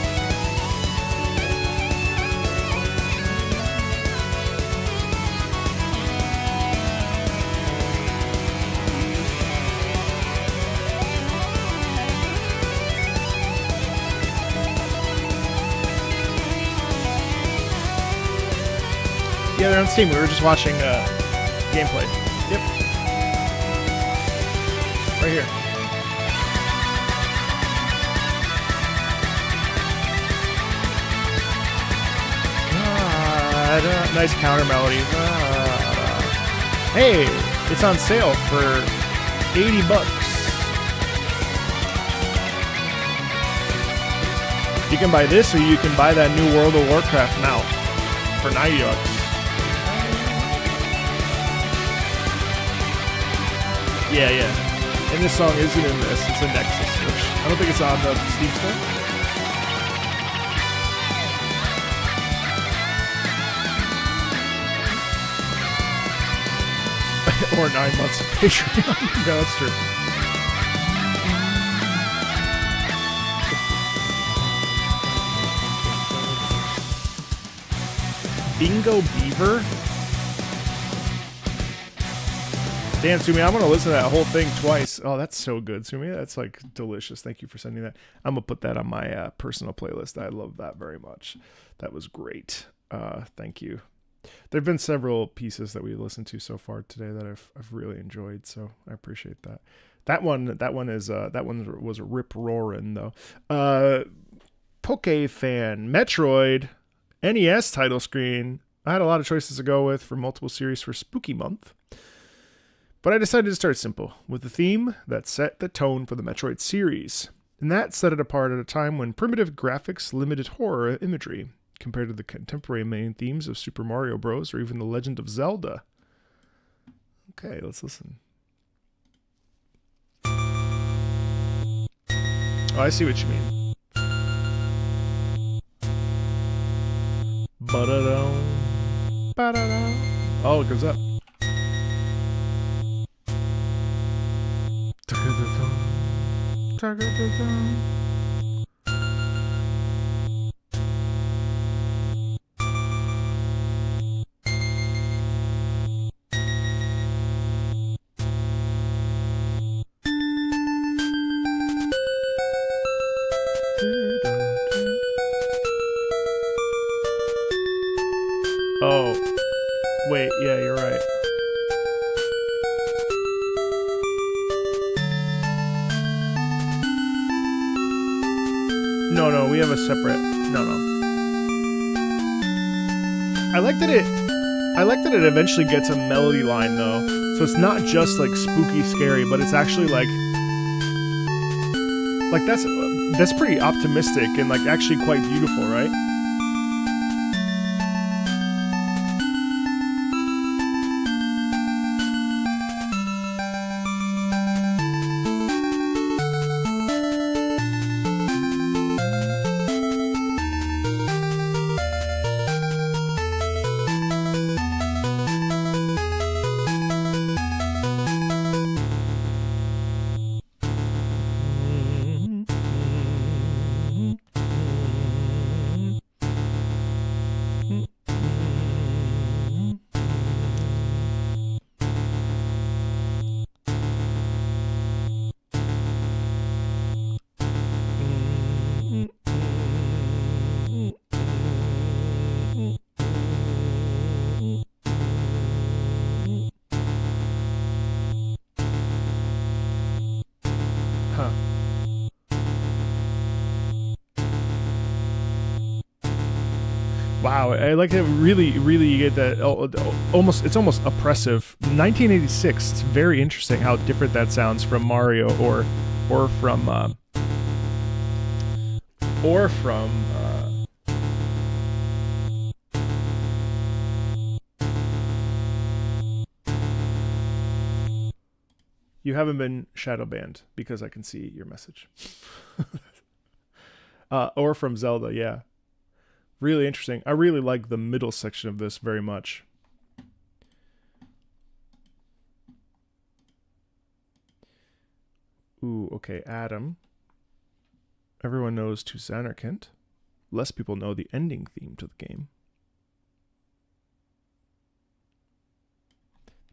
Yeah, they're on Steam. We were just watching gameplay. Yep. Right here. Nice counter melody. Hey, it's on sale for $80. You can buy this, or you can buy that new World of Warcraft now for $90. Yeah. And this song isn't in this. It's a Nexus, which I don't think it's on the Steam store. Or 9 months of Patreon. No, that's true. Bingo Beaver? Damn, Sumi, I'm going to listen to that whole thing twice. Oh, that's so good, Sumi. That's like delicious. Thank you for sending that. I'm going to put that on my personal playlist. I love that very much. That was great. Thank you. There have been several pieces that we listened to so far today that I've really enjoyed, so I appreciate that. That one was a rip roaring though. Poke Fan, Metroid, NES title screen. I had a lot of choices to go with for multiple series for Spooky Month, but I decided to start simple with a theme that set the tone for the Metroid series, and that set it apart at a time when primitive graphics limited horror imagery compared to the contemporary main themes of Super Mario Bros. Or even The Legend of Zelda. Okay, let's listen. Oh, I see what you mean. Ba-da-dum, ba-da-dum. Oh, it goes up. Ta-ga-da-dum, ta-ga-da-dum. Oh, wait, yeah, you're right. No, we have a separate, no. I like that it eventually gets a melody line though. So it's not just like spooky scary, but it's actually like that's pretty optimistic and like actually quite beautiful, right? Wow, I like it. Really, really get that. It's almost oppressive. 1986. It's very interesting how different that sounds from Mario or from You haven't been shadow banned because I can see your message. Or from Zelda, yeah. Really interesting. I really like the middle section of this very much. Ooh, okay, Adam. Everyone knows To Zanarkand. Less people know the ending theme to the game.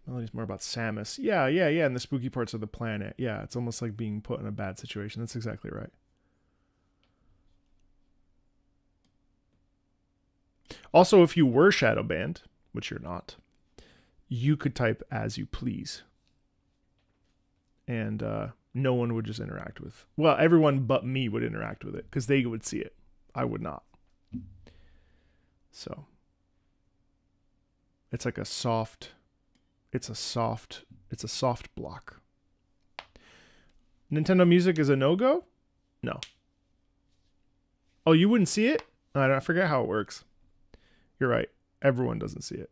Melody's more about Samus. Yeah, and the spooky parts of the planet. Yeah, it's almost like being put in a bad situation. That's exactly right. Also, if you were shadow banned, which you're not, you could type as you please. And no one would just interact with. Well, everyone but me would interact with it because they would see it. I would not. So it's like a soft. It's a soft block. Nintendo Music is a no-go? No. Oh, you wouldn't see it? I forget how it works. You're right. Everyone doesn't see it.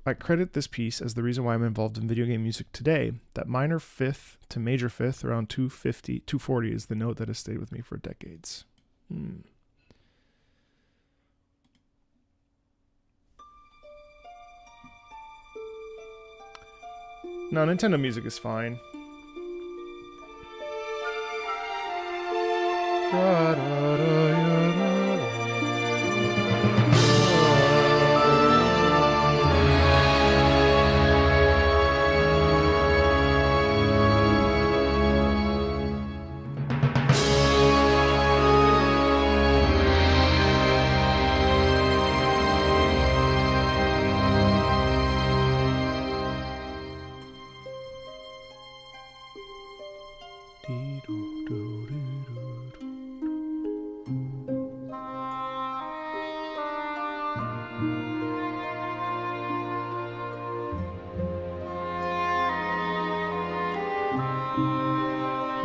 I credit this piece as the reason why I'm involved in video game music today. That minor fifth to major fifth around 240 is the note that has stayed with me for decades. No, Nintendo Music is fine.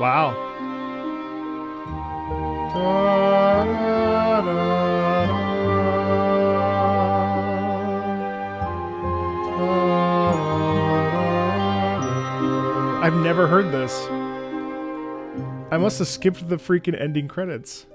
Wow. I've never heard this. I must have skipped the freaking ending credits.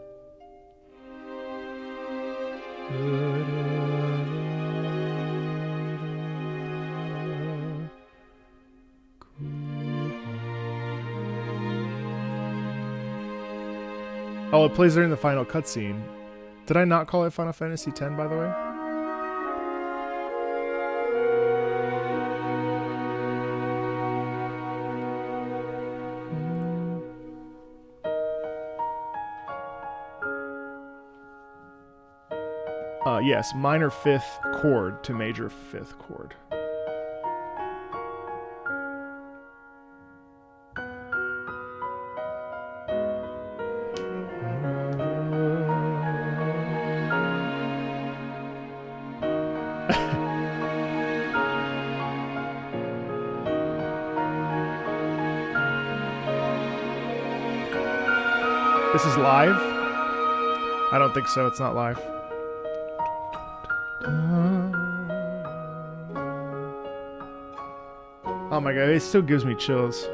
Oh, it plays during the final cutscene. Did I not call it Final Fantasy X, by the way? Yes, minor fifth chord to major fifth chord. This is live? I don't think so. It's not live. Oh my god, it still gives me chills.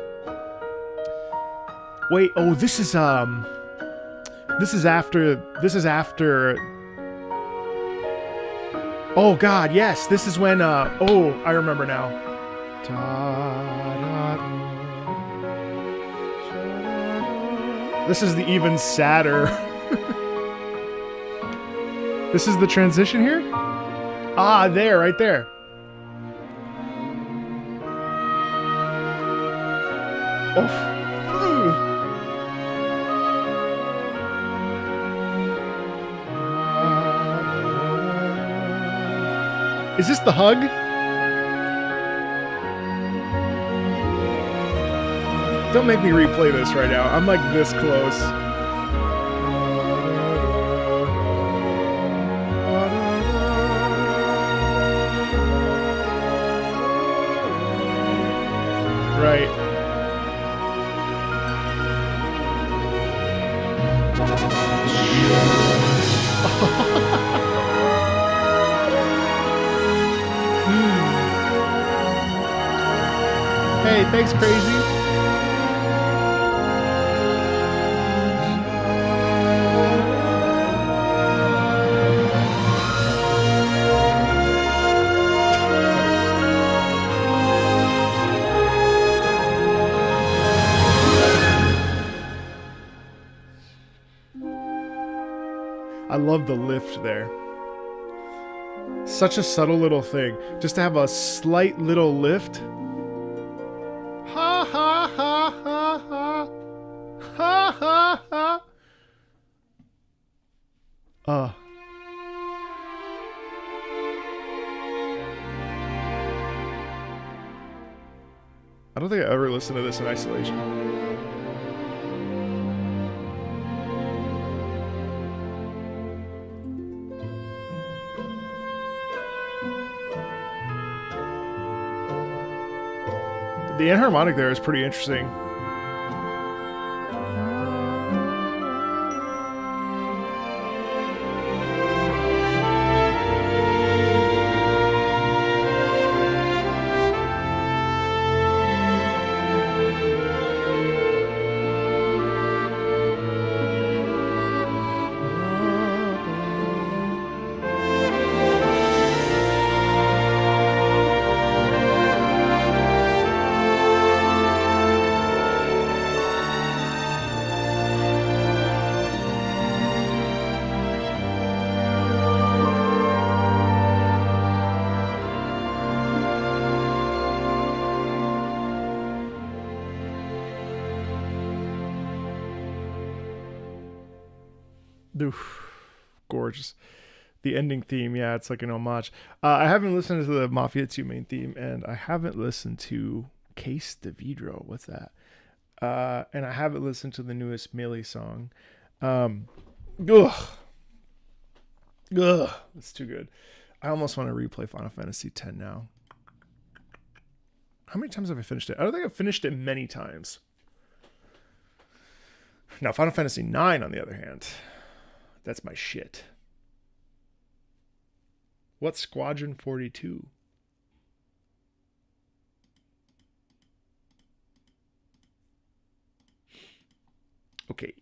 Wait, oh, this is after. Oh god, yes, this is when oh, I remember now. This is the even sadder. This is the transition here? Ah, there, right there. Oh. Is this the hug? Don't make me replay this right now. I'm like this close. Right. Hey, thanks, Crazy. I love the lift there. Such a subtle little thing. Just to have a slight little lift. Ha ha ha ha ha. Ha ha ha. I don't think I ever listened to this in isolation. The enharmonic there is pretty interesting. Oof, gorgeous. The ending theme, yeah, it's like an homage. I haven't listened to the Mafia 2 main theme, and I haven't listened to Case de Vidro. What's that? And I haven't listened to the newest Melee song. Ugh, it's too good. I almost want to replay Final Fantasy X now. How many times have I finished it? I don't think I've finished it many times. Now, Final Fantasy IX, on the other hand, that's my shit. What's Squadron 42? Okay.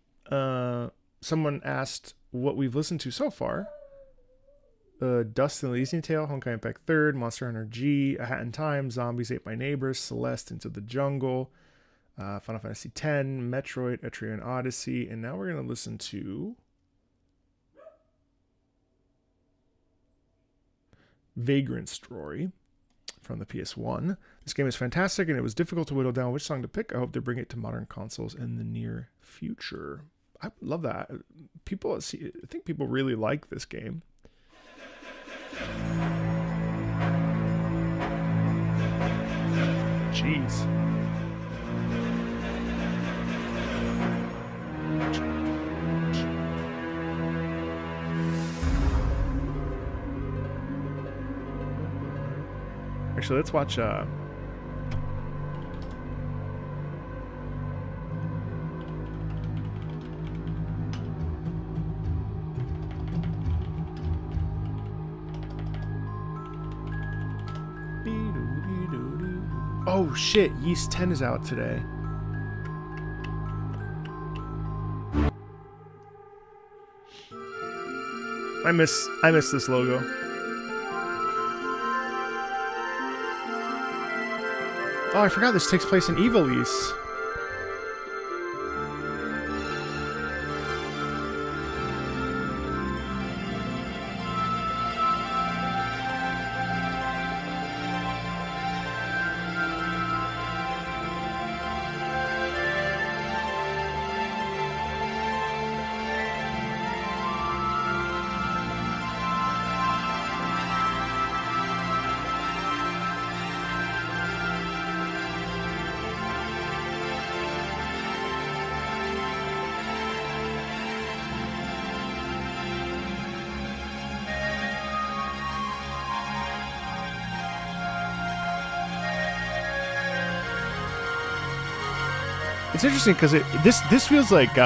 Someone asked what we've listened to so far. Dust and Elysian Tale, Honkai Impact 3rd, Monster Hunter G, A Hat in Time, Zombies Ate My Neighbors, Celeste, Into the Jungle, Final Fantasy X, Metroid, Etrian Odyssey, and now we're going to listen to Vagrant Story from the PS1. This game is fantastic, and it was difficult to whittle down which song to pick. I hope they bring it to modern consoles in the near future. I love that. I think people really like this game. Jeez. Actually, let's watch oh shit, Yeast 10 is out today. I miss this logo. Oh, I forgot this takes place in Ivalice. It's interesting because this feels like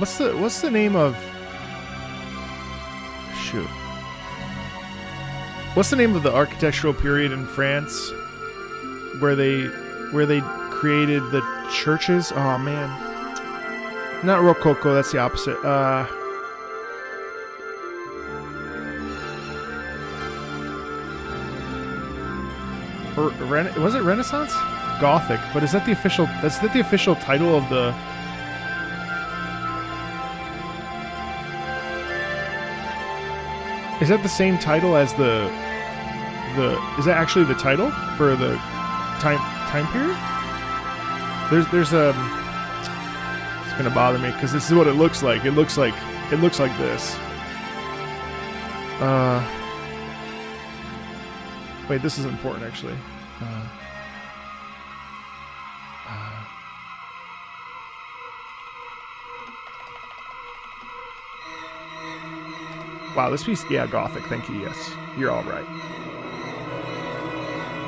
what's the name of shoot? What's the name of the architectural period in France where they created the churches? Oh man, not Rococo. That's the opposite. Was it Renaissance? Gothic, but is that the official? That's that the official title of the? Is that the same title as the? Is that actually the title for the time period? There's a. It's gonna bother me because this is what it looks like. It looks like this. Wait, this is important actually. Wow, this piece, yeah, Gothic, thank you, yes. You're all right.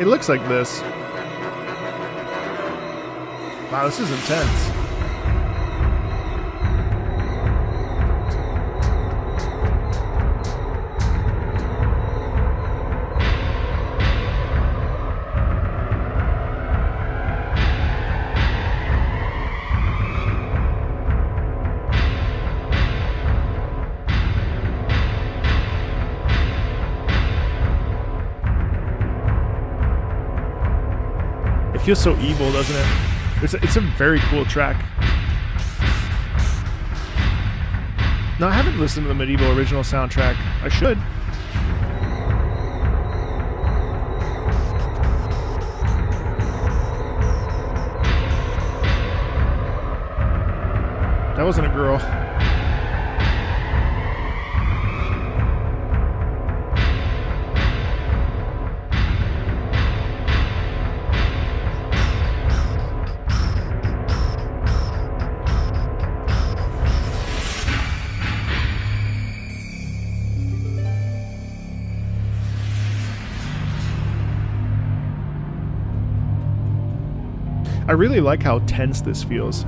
It looks like this. Wow, this is intense. It feels so evil, doesn't it? It's a very cool track. No, I haven't listened to the Medieval original soundtrack. I should. That wasn't a girl. I really like how tense this feels.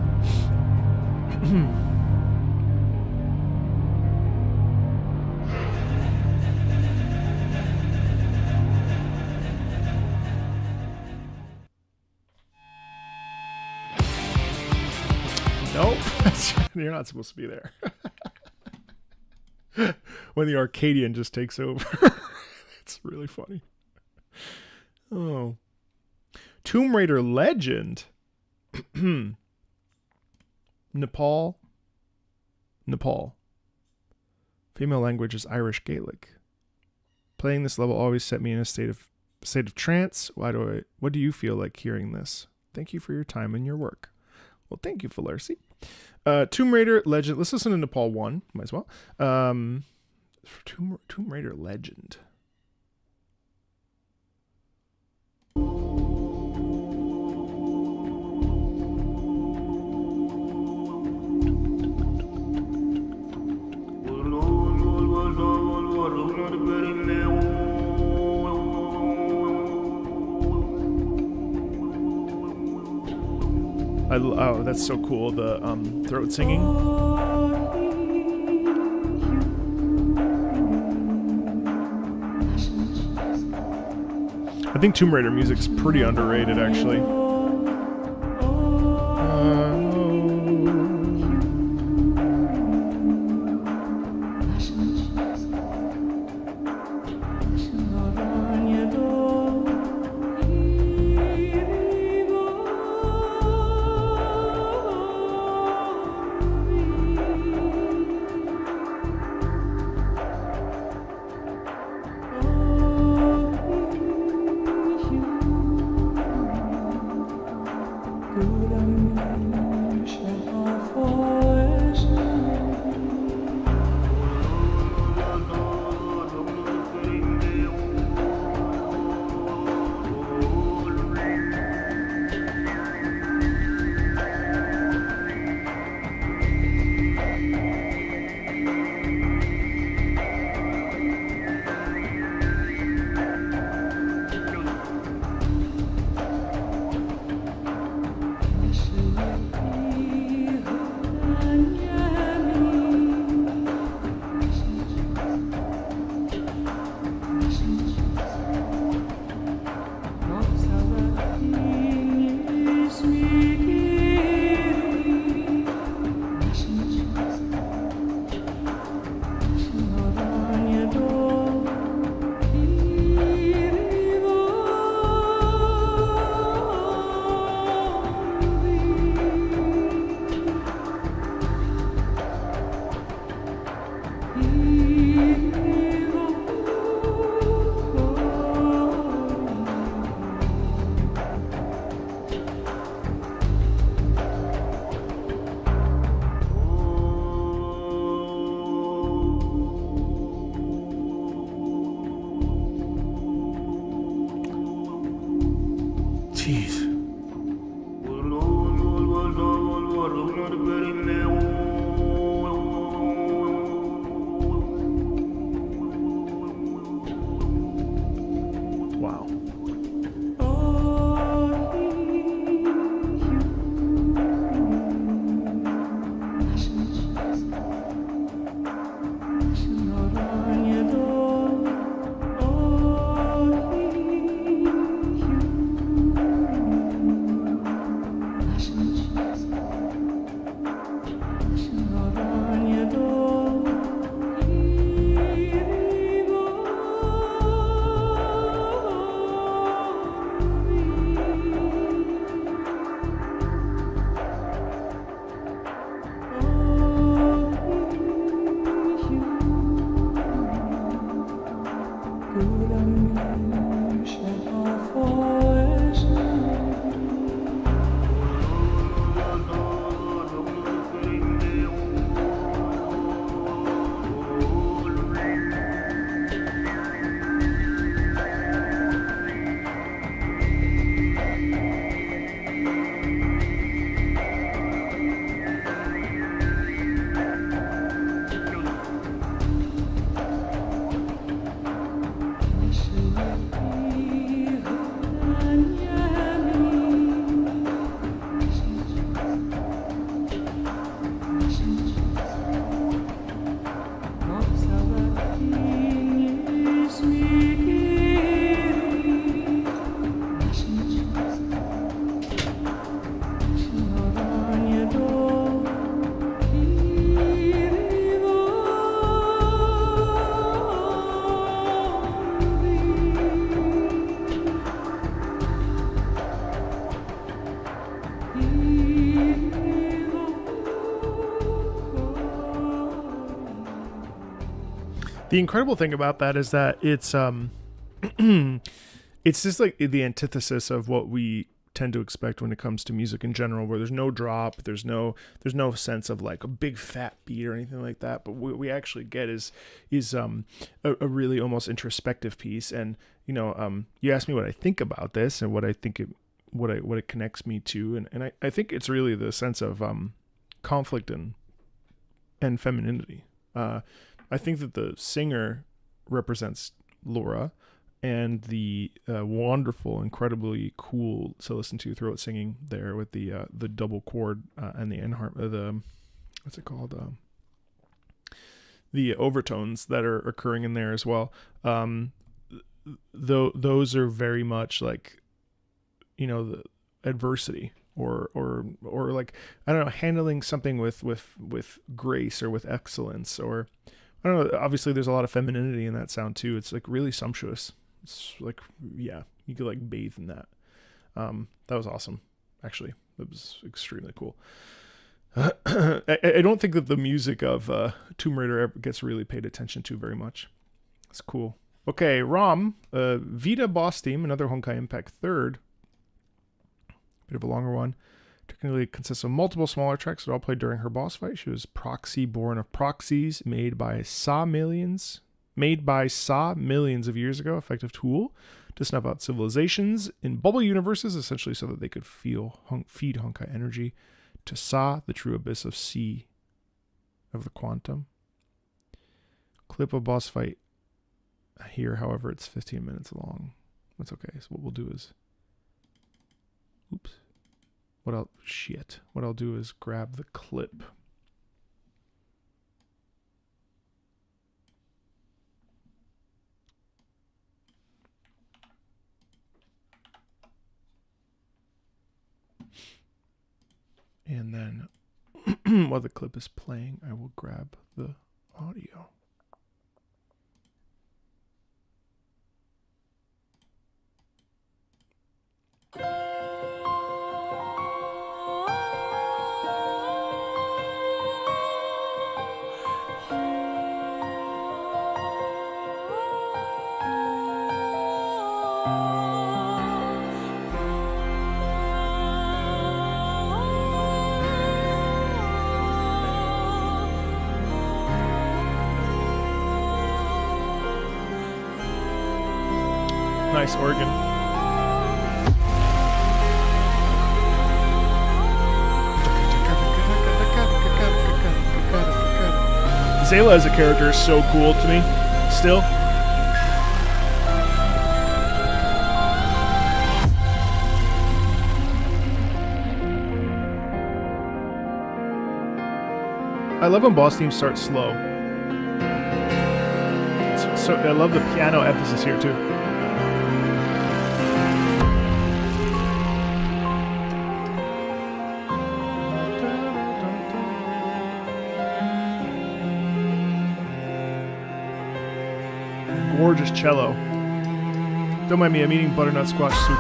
Nope. You're not supposed to be there. When the Arcadian just takes over. It's really funny. Oh. Tomb Raider Legend. Nepal. Female language is Irish Gaelic. Playing this level always set me in a state of trance. What do you feel like hearing this? Thank you for your time and your work. Well, thank you, Falarcy. Tomb Raider Legend. Let's listen to Nepal 1. Might as well. Tomb Raider Legend. Oh, that's so cool, the throat singing. I think Tomb Raider music's pretty underrated, actually. Jeez. Wow. The incredible thing about that is that it's it's just like the antithesis of what we tend to expect when it comes to music in general, where there's no drop, there's no sense of like a big fat beat or anything like that. But what we actually get is a really almost introspective piece. And you asked me what I think about this and what I think what it connects me to, and I think it's really the sense of conflict and femininity. I think that the singer represents Laura, and the wonderful, incredibly cool to listen to throat singing there with the double chord and the what's it called? The overtones that are occurring in there as well. Those are very much like, the adversity or like, I don't know, handling something with grace or with excellence, or I don't know. Obviously, there's a lot of femininity in that sound too. It's like really sumptuous. It's like, yeah, you could like bathe in that. That was awesome. Actually, that was extremely cool. I don't think that the music of Tomb Raider ever gets really paid attention to very much. It's cool. Okay, ROM, Vita Boss Theme, another Honkai Impact third. Bit of a longer one. Technically consists of multiple smaller tracks that all played during her boss fight. She was Proxy, born of proxies, made by Saw millions of years ago, effective tool to snuff out civilizations in bubble universes, essentially so that they could feed Honkai energy to Saw, the true abyss of C of the quantum. Clip of boss fight here, however, it's 15 minutes long. That's okay. So what we'll do is, what I'll do is grab the clip. And then while the clip is playing, I will grab the audio. nice organ. Zayla as a character is so cool to me, still. I love when boss themes start slow. So I love the piano emphasis here too. Gorgeous cello. Don't mind me, I'm eating butternut squash soup.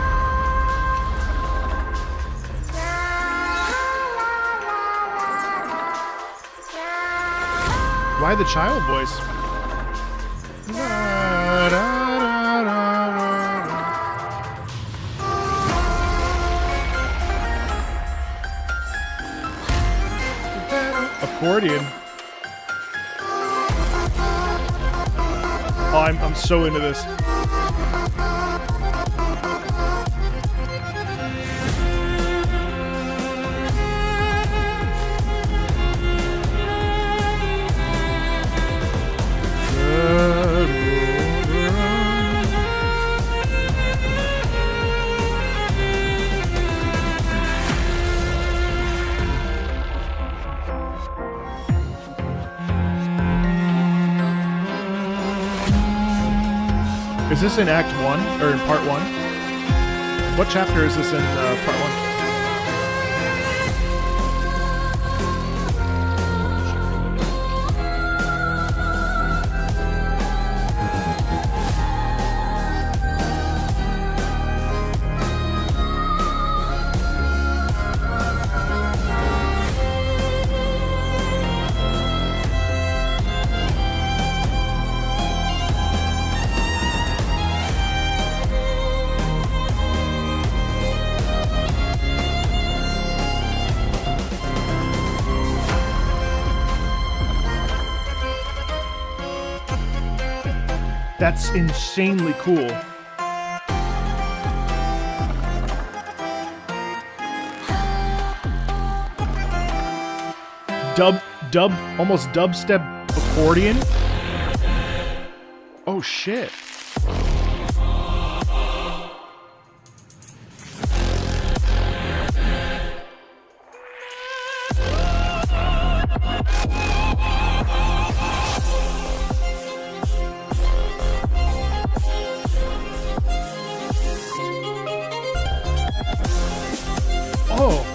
Why the child voice? Accordion. Oh, I'm so into this. Is this in Act 1, or in Part 1? What chapter is this in Part 1? That's insanely cool. Almost dubstep accordion. Oh shit. Oh.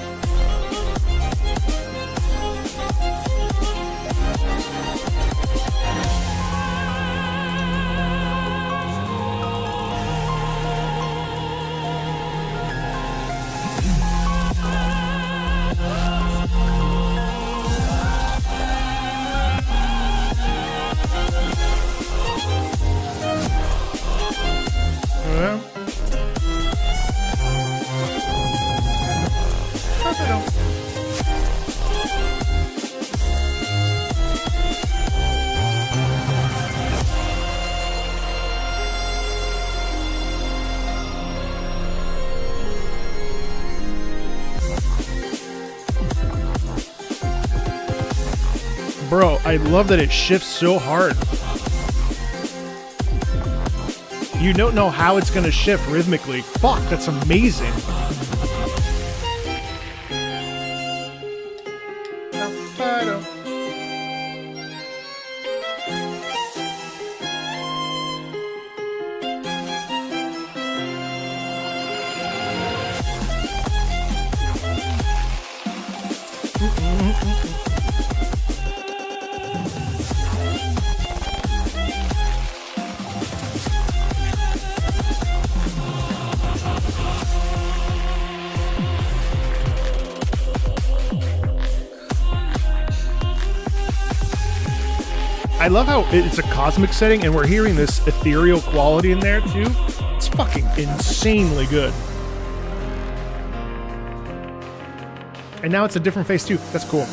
Bro, I love that it shifts so hard. You don't know how it's gonna shift rhythmically. Fuck, that's amazing. I love how it's a cosmic setting and we're hearing this ethereal quality in there too. It's fucking insanely good. And now it's a different face too. That's cool.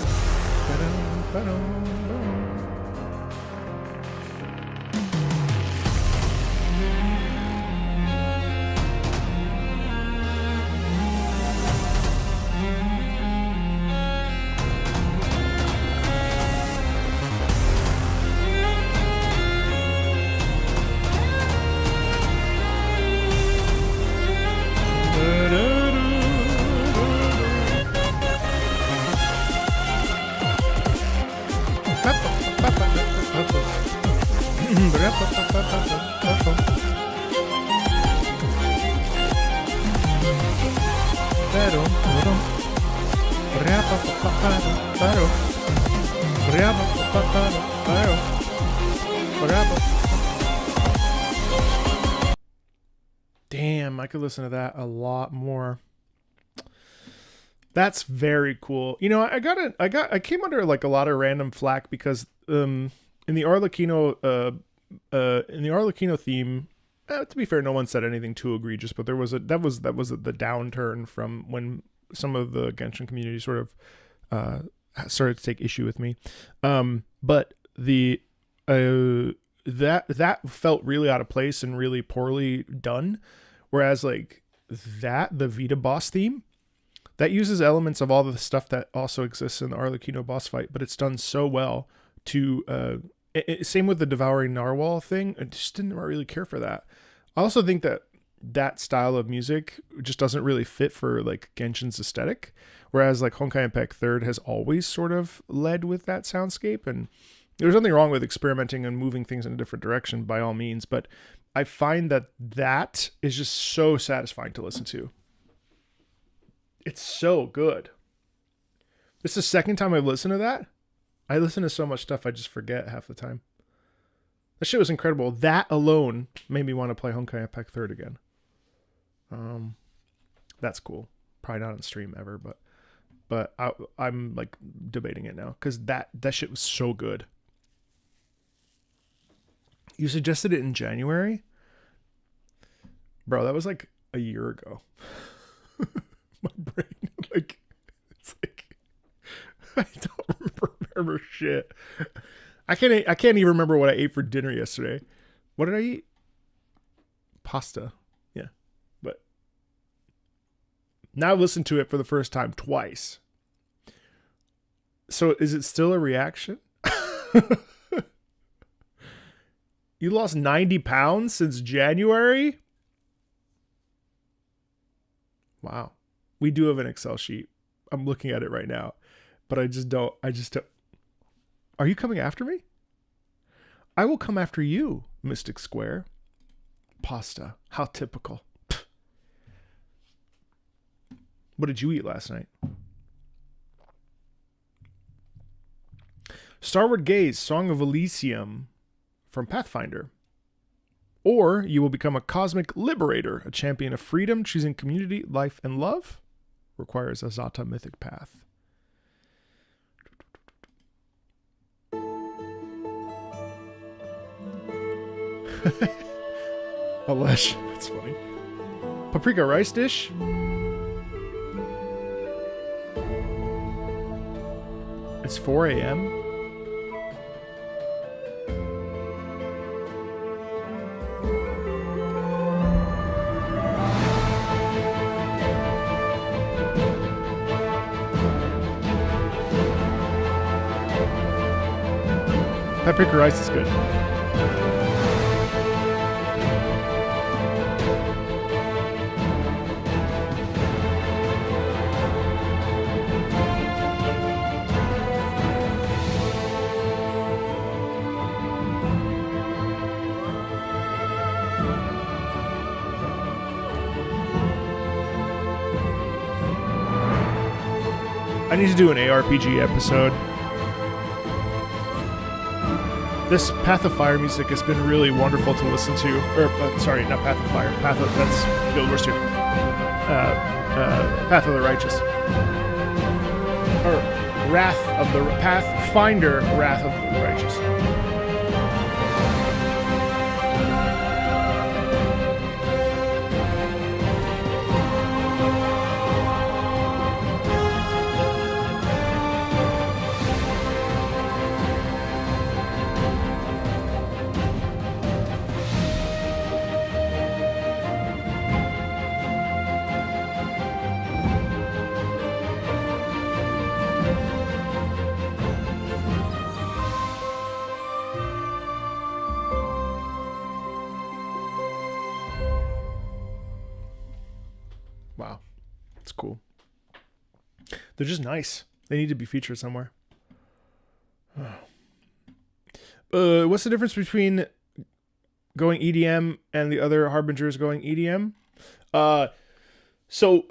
Damn, I could listen to that a lot more. That's very cool. You know, I came under like a lot of random flack because in the Arlecchino theme, to be fair, no one said anything too egregious, but that was the downturn from when some of the Genshin community sort of started to take issue with me. But the that felt really out of place and really poorly done. Whereas like the Vita boss theme, that uses elements of all the stuff that also exists in the Arlecchino boss fight, but it's done so well to same with the Devouring Narwhal thing. I just didn't really care for that. I also think that style of music just doesn't really fit for like Genshin's aesthetic, whereas like Honkai Impact 3rd has always sort of led with that soundscape. And there's nothing wrong with experimenting and moving things in a different direction by all means, but I find that is just so satisfying to listen to. It's so good. This is the second time I've listened to that. I listen to so much stuff I just forget half the time. That shit was incredible. That alone made me want to play Honkai Impact 3rd again. That's cool. Probably not on stream ever, but I'm like debating it now because that shit was so good. You suggested it in January? Bro, that was like a year ago. My brain, like, it's like, I don't remember shit. I can't even remember what I ate for dinner yesterday. What did I eat? Pasta. Yeah. But now I've listened to it for the first time twice. So is it still a reaction? You lost 90 pounds since January? Wow. We do have an Excel sheet. I'm looking at it right now, but I just don't. Are you coming after me? I will come after you, Mystic Square. Pasta. How typical. Pfft. What did you eat last night? Starward Gaze, Song of Elysium from Pathfinder. Or you will become a cosmic liberator, a champion of freedom, choosing community, life, and love. Requires a Zata mythic path. Alesh, that's funny. Paprika rice dish. It's 4 a.m. Paprika rice is good. I need to do an ARPG episode. This Path of Fire music has been really wonderful to listen to. Or, sorry, not Path of Fire. That's Guild Wars 2. Path of the Righteous. Or Pathfinder, Wrath of the Righteous. Wow. It's cool. They're just nice. They need to be featured somewhere. What's the difference between going EDM and the other harbingers going EDM? So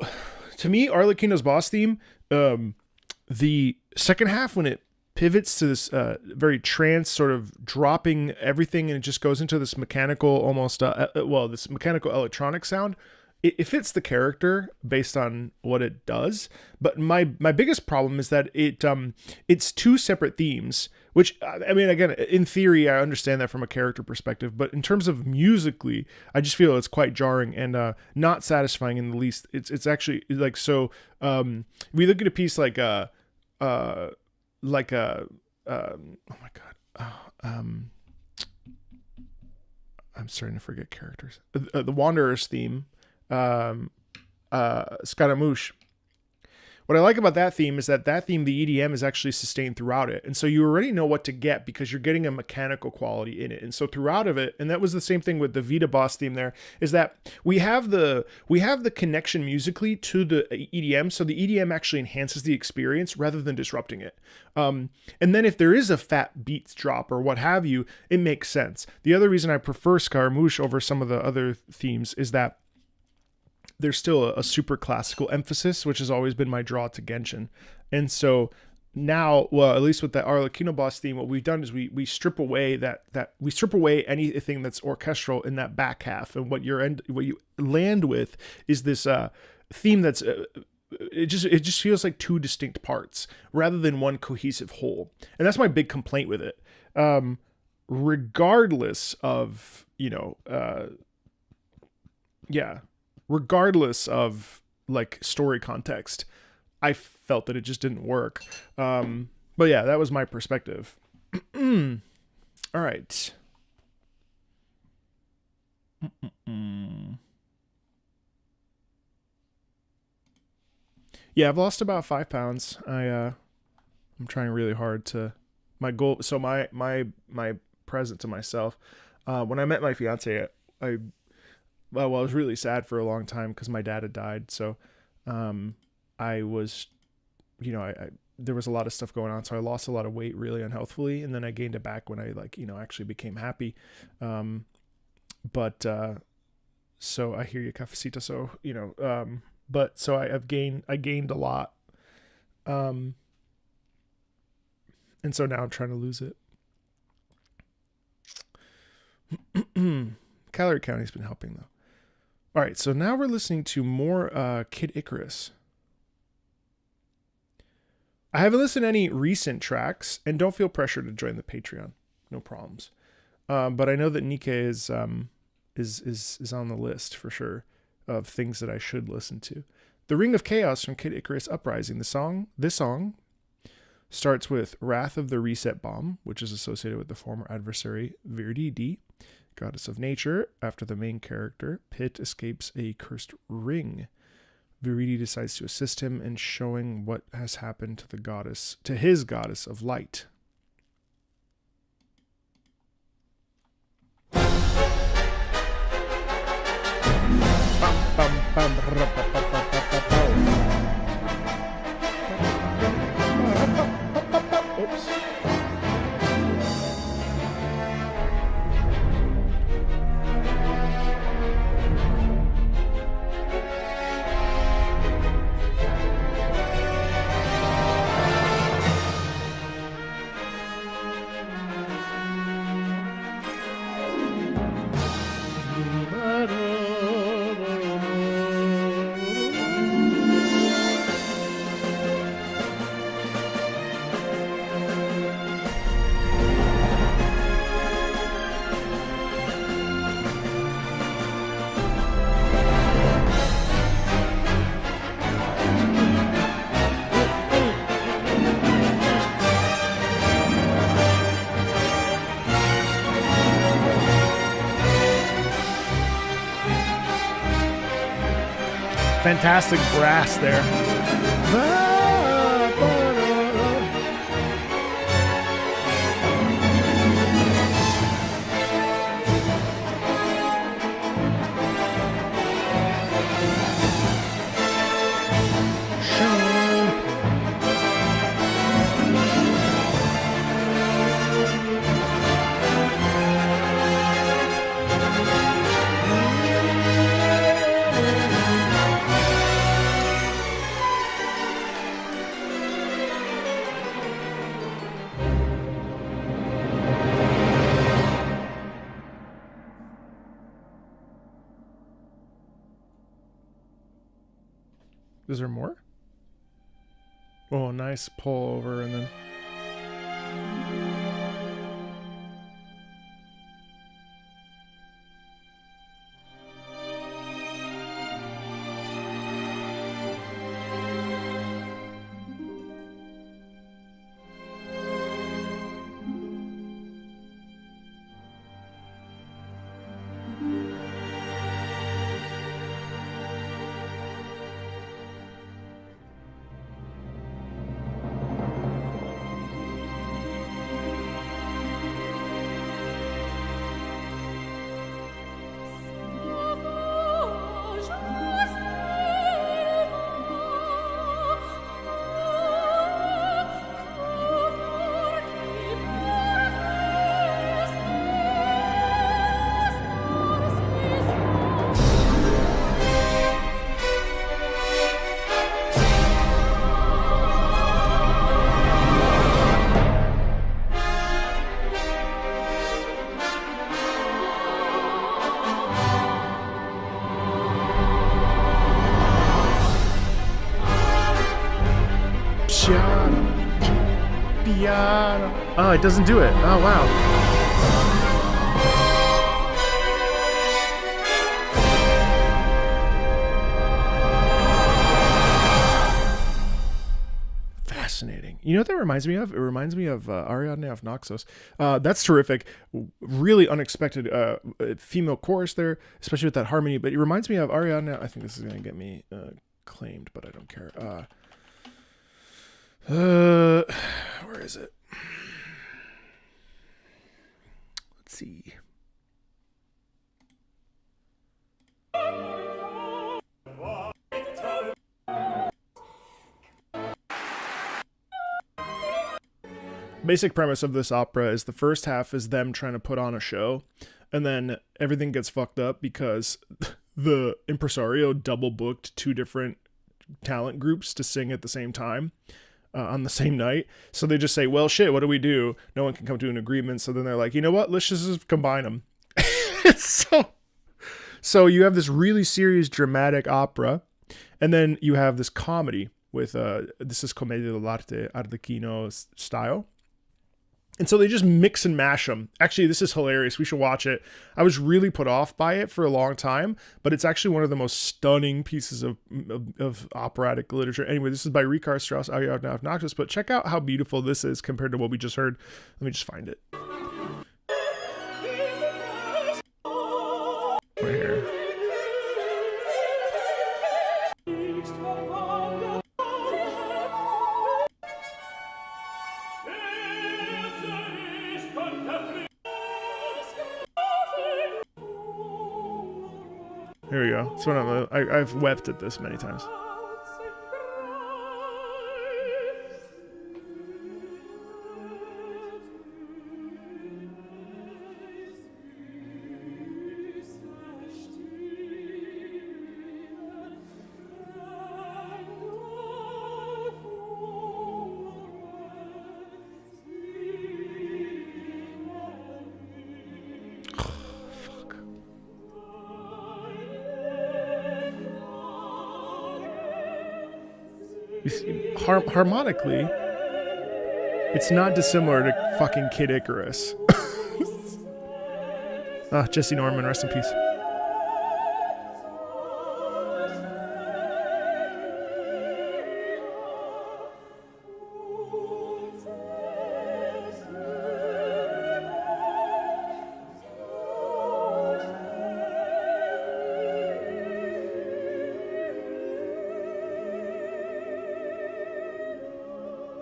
to me, Arlecchino's boss theme, the second half when it pivots to this very trance sort of dropping everything and it just goes into this mechanical almost this mechanical electronic sound. It fits the character based on what it does, but my biggest problem is that it's two separate themes, which, I mean, again, in theory I understand that from a character perspective, but in terms of musically I just feel it's quite jarring and not satisfying in the least. It's actually like, so we look at a piece like oh my god, I'm starting to forget characters. The Wanderer's theme, Scaramouche. What I like about that theme is that theme, the EDM, is actually sustained throughout it. And so you already know what to get because you're getting a mechanical quality in it. And so throughout of it, and that was the same thing with the Vita Boss theme there, is that we have the connection musically to the EDM. So the EDM actually enhances the experience rather than disrupting it. And then if there is a fat beats drop or what have you, it makes sense. The other reason I prefer Scaramouche over some of the other themes is that there's still a super classical emphasis, which has always been my draw to Genshin. And so now, well, at least with the Arlecchino boss theme, what we've done is we strip away we strip away anything that's orchestral in that back half, and what you land with is this theme that's it just feels like two distinct parts rather than one cohesive whole. And that's my big complaint with it. Regardless of, regardless of like story context, I felt that it just didn't work. But yeah, that was my perspective. All right. Yeah, I've lost about 5 pounds. I'm trying really hard to, my goal. So my present to myself, when I met my fiance, I was really sad for a long time because my dad had died. So, I was, there was a lot of stuff going on. So I lost a lot of weight really unhealthfully. And then I gained it back when I actually became happy. So I hear you, Cafecita. So, but so I gained a lot. And so now I'm trying to lose it. Calorie counting's been helping though. All right, so now we're listening to more Kid Icarus. I haven't listened to any recent tracks, and don't feel pressure to join the Patreon. No problems. But I know that Nikke is on the list for sure of things that I should listen to. The Ring of Chaos from Kid Icarus Uprising. This song starts with Wrath of the Reset Bomb, which is associated with the former adversary Virididi, goddess of nature. After the main character, Pit, escapes a cursed ring. Viridi decides to assist him in showing what has happened to his goddess of light. Oops. Fantastic brass there. Is there more? Oh, nice pull over and then... Oh, it doesn't do it. Oh, wow. Fascinating. You know what that reminds me of? It reminds me of Ariadne of Naxos. That's terrific. Really unexpected female chorus there, especially with that harmony. But it reminds me of Ariadne. I think this is going to get me claimed, but I don't care. Where is it? Let's see. Basic premise of this opera is the first half is them trying to put on a show, and then everything gets fucked up because the impresario double booked 2 different talent groups to sing at the same time. On the same night. So they just say, well, shit, what do we do? No one can come to an agreement. So then they're like, you know what? Let's just combine them. So you have this really serious dramatic opera. And then you have this comedy with, this is Commedia dell'arte Arlecchino style. And so they just mix and mash them. Actually, this is hilarious. We should watch it. I was really put off by it for a long time, but it's actually one of the most stunning pieces of operatic literature. Anyway, this is by Richard Strauss, Ariadne of Naxos, but check out how beautiful this is compared to what we just heard. Let me just find it. Right here. Here we go. That's what I've wept at this many times. Harmonically, it's not dissimilar to fucking Kid Icarus. Jesse Norman, rest in peace.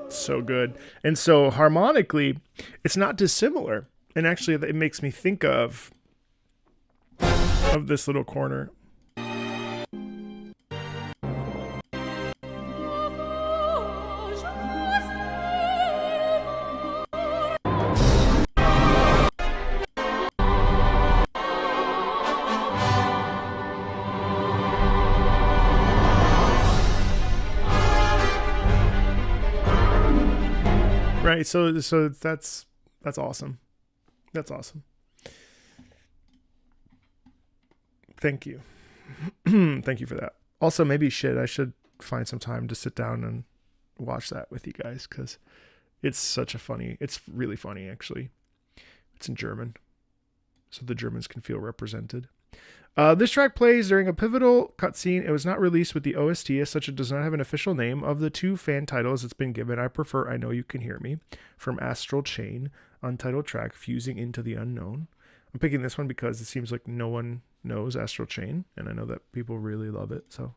So good. And so harmonically, it's not dissimilar. And actually, it makes me think of this little corner. Right, so that's awesome. That's awesome. Thank you. Thank you for that. Also, maybe I should find some time to sit down and watch that with you guys, because it's really funny, actually. It's in German, so the Germans can feel represented. This track plays during a pivotal cutscene. It was not released with the OST, as such it does not have an official name. Of the 2 fan titles it's been given, I prefer I Know You Can Hear Me from Astral Chain, untitled track, Fusing Into the Unknown. I'm picking this one because it seems like no one knows Astral Chain, and I know that people really love it, so...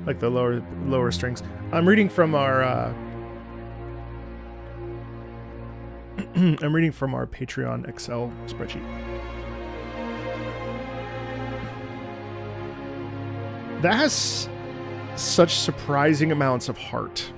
like the lower strings. I'm reading from our I'm reading from our Patreon Excel spreadsheet. That has such surprising amounts of heart.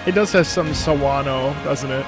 It does have some Sawano, doesn't it?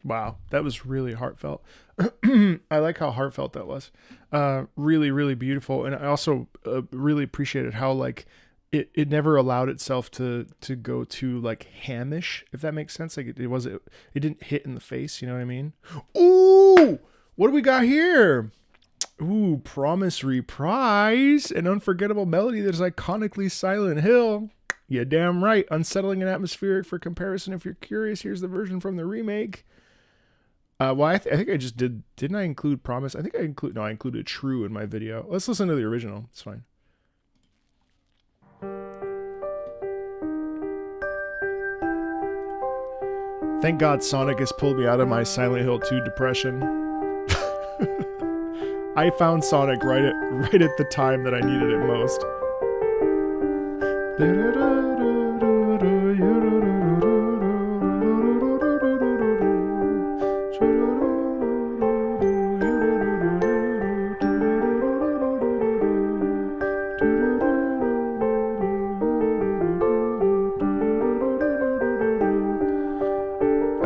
Wow, that was really heartfelt. I like how heartfelt that was. Really, really beautiful. And I also really appreciated how, like, it never allowed itself to go too, like, hamish, if that makes sense. Like, it didn't hit in the face, you know what I mean? Ooh! What do we got here? Ooh, Promise Reprise, an unforgettable melody that is iconically Silent Hill. Yeah, damn right. Unsettling and atmospheric. For comparison, if you're curious, here's the version from the remake. Well, I think I just did. Didn't I include Promise? I think I included True in my video. Let's listen to the original. It's fine. Thank God Sonic has pulled me out of my Silent Hill 2 depression. I found Sonic right at the time that I needed it most. I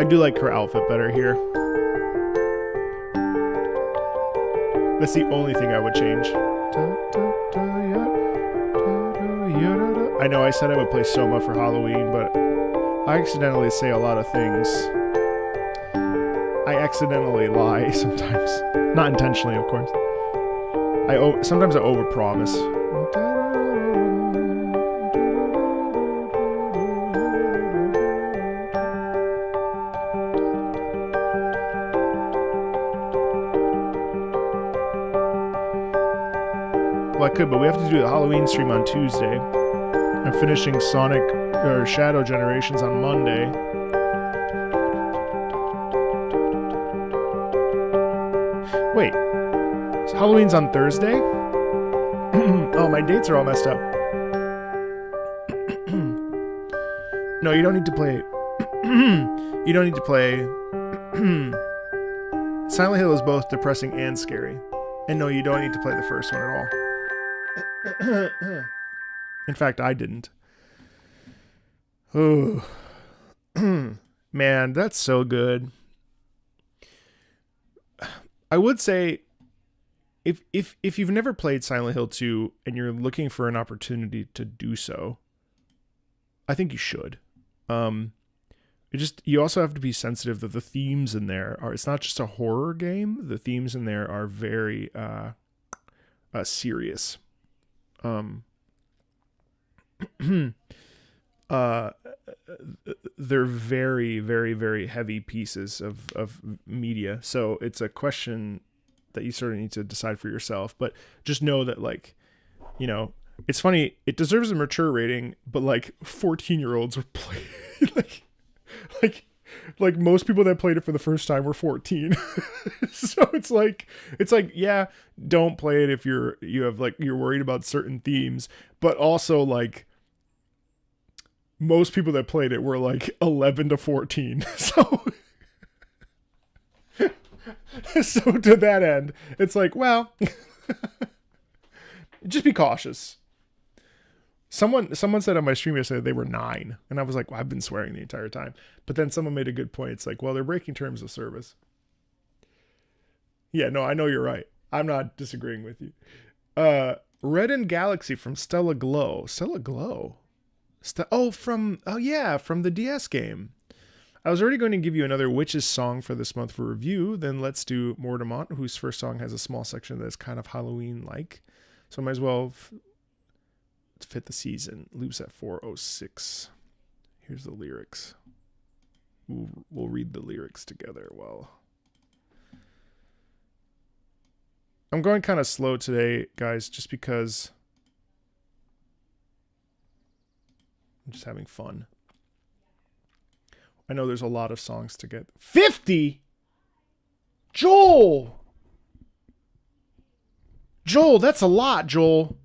do like her outfit better here. That's the only thing I would change. I know I said I would play Soma for Halloween, but I accidentally say a lot of things. I accidentally lie sometimes. Not intentionally, of course. Sometimes I overpromise. Well, I could, but we have to do the Halloween stream on Tuesday. I'm finishing Sonic or Shadow Generations on Monday. Wait, so Halloween's on Thursday? Oh, my dates are all messed up. No, you don't need to play. You don't need to play. Silent Hill is both depressing and scary. And no, you don't need to play the first one at all. In fact, I didn't. Oh, man, that's so good. I would say, if you've never played Silent Hill 2 and you're looking for an opportunity to do so, I think you should. You also have to be sensitive that the themes in there are. It's not just a horror game. The themes in there are very serious. They're very, very, very heavy pieces of media. So it's a question that you sort of need to decide for yourself. But just know that, like, you know, it's funny. It deserves a mature rating, but like 14-year-olds were playing like most people that played it for the first time were 14. So it's like, yeah, don't play it if you're worried about certain themes, but also like most people that played it were like 11 to 14. So to that end, it's like, well, just be cautious. Someone said on my stream yesterday they were 9, and I was like, well, I've been swearing the entire time. But then someone made a good point. It's like, well, they're breaking terms of service. Yeah, no, I know you're right. I'm not disagreeing with you. Red and Galaxy from Stella Glow. Stella Glow? From the DS game. I was already going to give you another Witches song for this month for review. Then let's do Mordamont, whose first song has a small section that is kind of Halloween-like. So I might as well fit the season. Loops at 4:06. Here's the lyrics. We'll read the lyrics together. Well, I'm going kind of slow today, guys, just because I'm just having fun. I know there's a lot of songs to get. 50? Joel, that's a lot, Joel.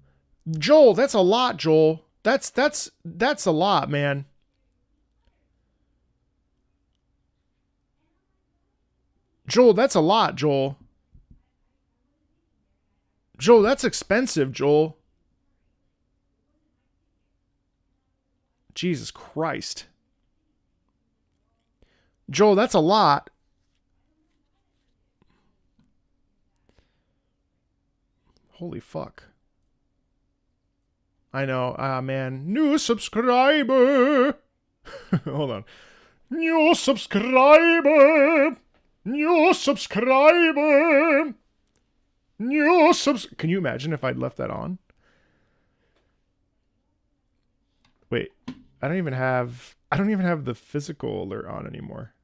That's a lot, Joel. That's a lot, man. Joel, that's a lot, Joel. Joel, that's expensive, Joel. Jesus Christ. Joel, that's a lot. Holy fuck. I know. Man. New subscriber. Hold on. New subscriber. New subscriber. Can you imagine if I'd left that on? Wait. I don't even have the physical alert on anymore.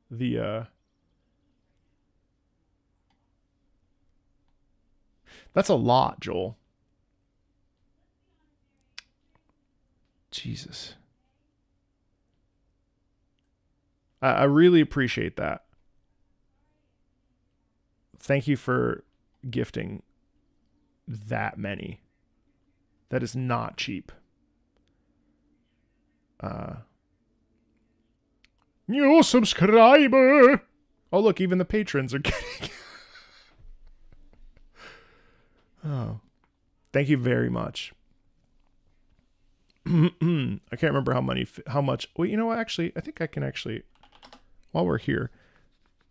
That's a lot, Joel. Jesus. I really appreciate that. Thank you for gifting that many. That is not cheap. New subscriber. Oh, look, even the patrons are getting. Oh, thank you very much. I can't remember how much. Wait, you know what? Actually, I think I can actually, while we're here,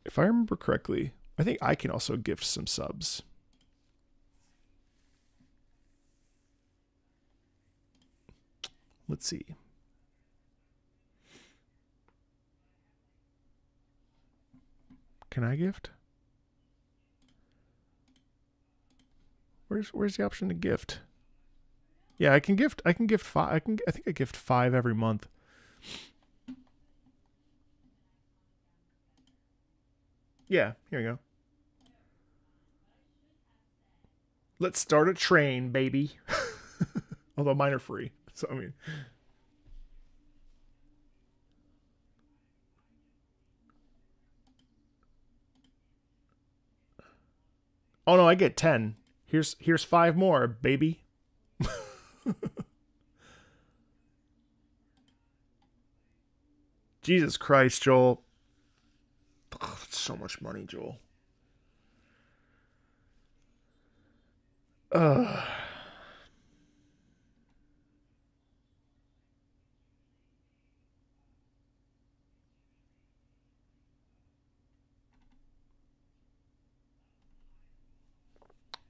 if I remember correctly, I think I can also gift some subs. Let's see. Can I gift? Where's the option to gift? Yeah, I can gift 5. I think I gift 5 every month. Yeah, here we go. Let's start a train, baby. Although mine are free. So, I mean. Oh, no, I get 10. Here's 5 more, baby. Jesus Christ, Joel. Oh, that's so much money, Joel.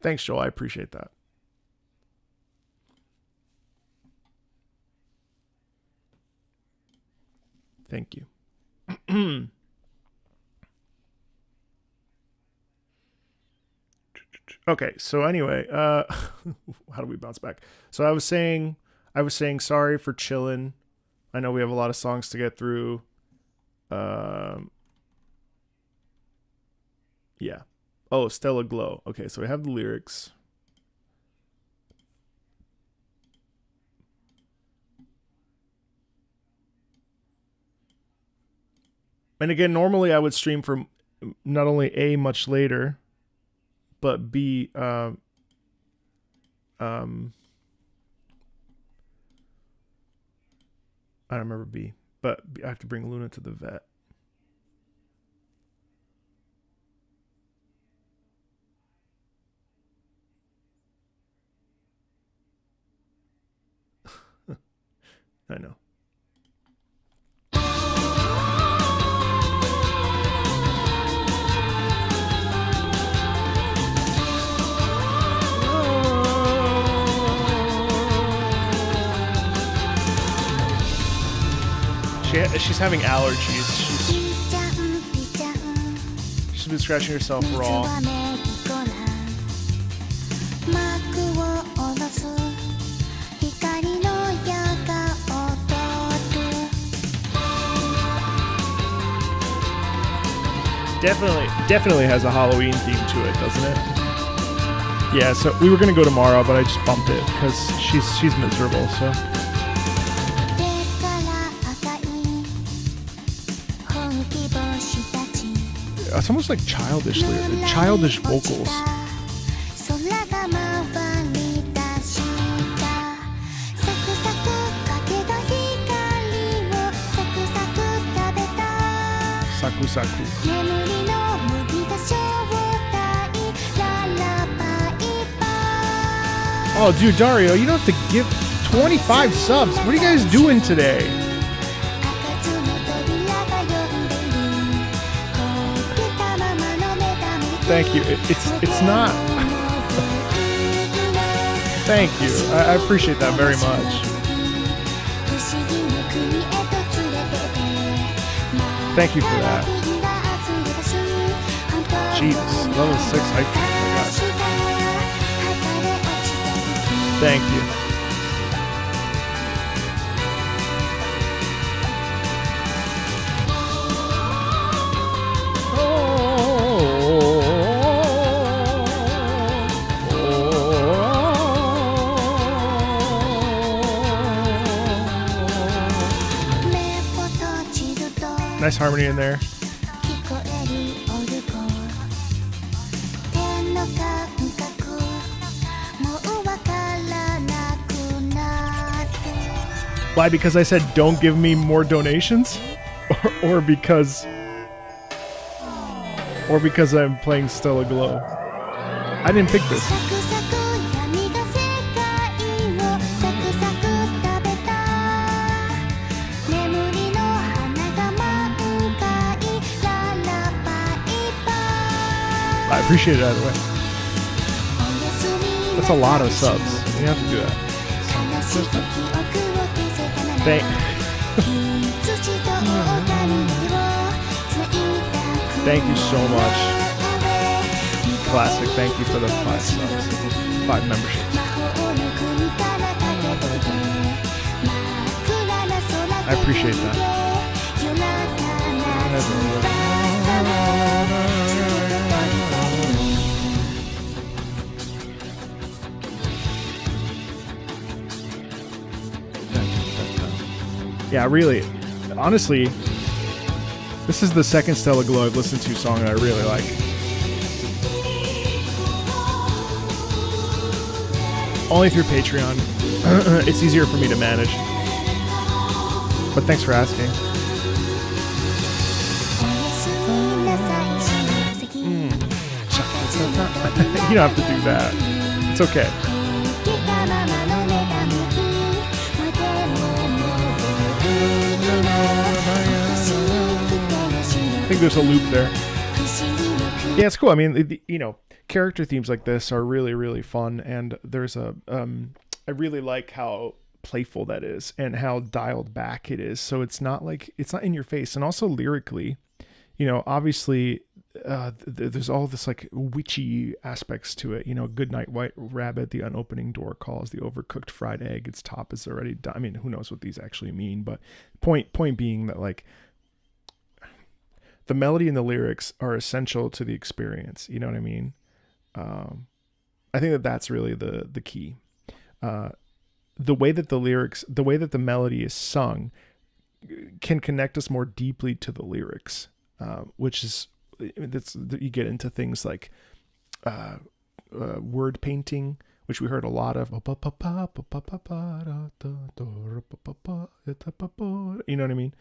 Thanks, Joel. I appreciate that. Thank you. Okay, so anyway, how do we bounce back? So I was saying sorry for chilling. I know we have a lot of songs to get through. Yeah. Oh, Stella Glow. Okay, so we have the lyrics. And again, normally I would stream for not only A, much later, but B, I don't remember B, but I have to bring Luna to the vet. I know. She's having allergies. She's been scratching herself raw. Definitely has a Halloween theme to it, doesn't it? Yeah, so we were gonna go tomorrow, but I just bumped it because she's miserable, so. It's almost like childish vocals. Saku saku. Oh, dude, Dario, you don't have to give 25 subs. What are you guys doing today? Thank you. It's not. Thank you. I appreciate that very much. Thank you for that. Jesus, level 6 hype train. Oh my God. Thank you. Nice harmony in there. Why? Because I said don't give me more donations, or because I'm playing Stella Glow. I didn't pick this. I appreciate it either way. That's a lot of subs. You have to do that. Thank you so much. Classic, thank you for the 5 subs. 5 memberships. I appreciate that. Yeah, really. Honestly, this is the second Stella Glow I've listened to song that I really like. Only through Patreon. It's easier for me to manage. But thanks for asking. You don't have to do that. It's okay. I think there's a loop there. Yeah, it's cool. I mean, character themes like this are really, really fun, and there's I really like how playful that is and how dialed back it is. So it's not in your face, and also lyrically, obviously, there's all this like witchy aspects to it. Good night, white rabbit. The unopening door calls. The overcooked fried egg. Its top is already done. I mean, who knows what these actually mean? But point being that like, the melody and the lyrics are essential to the experience. You know what I mean? I think that's really the key. The way that the melody is sung can connect us more deeply to the lyrics, which is, you get into things like word painting, which we heard a lot of. You know what I mean?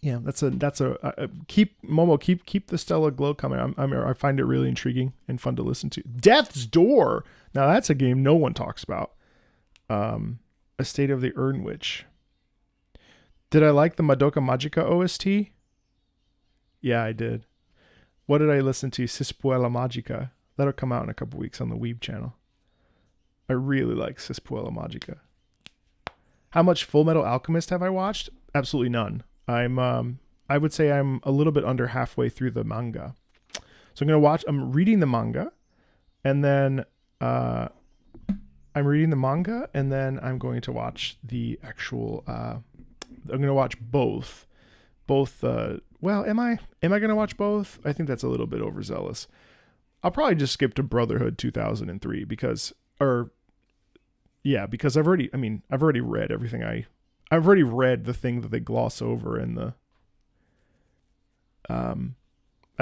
Yeah, that's a keep the Stella Glow coming. I find it really intriguing and fun to listen to. Death's Door. Now that's a game no one talks about. A State of the Urn Witch. Did I like the Madoka Magica OST? Yeah, I did. What did I listen to? Cispuela Magica. That'll come out in a couple weeks on the Weeb channel. I really like Cispuela Magica. How much Full Metal Alchemist have I watched? Absolutely none. I would say I'm a little bit under halfway through the manga. So I'm reading the manga, and then I'm going to watch the actual, I'm going to watch both, well, am I going to watch both? I think that's a little bit overzealous. I'll probably just skip to Brotherhood 2003 because I've already read everything I've already read the thing that they gloss over in the, I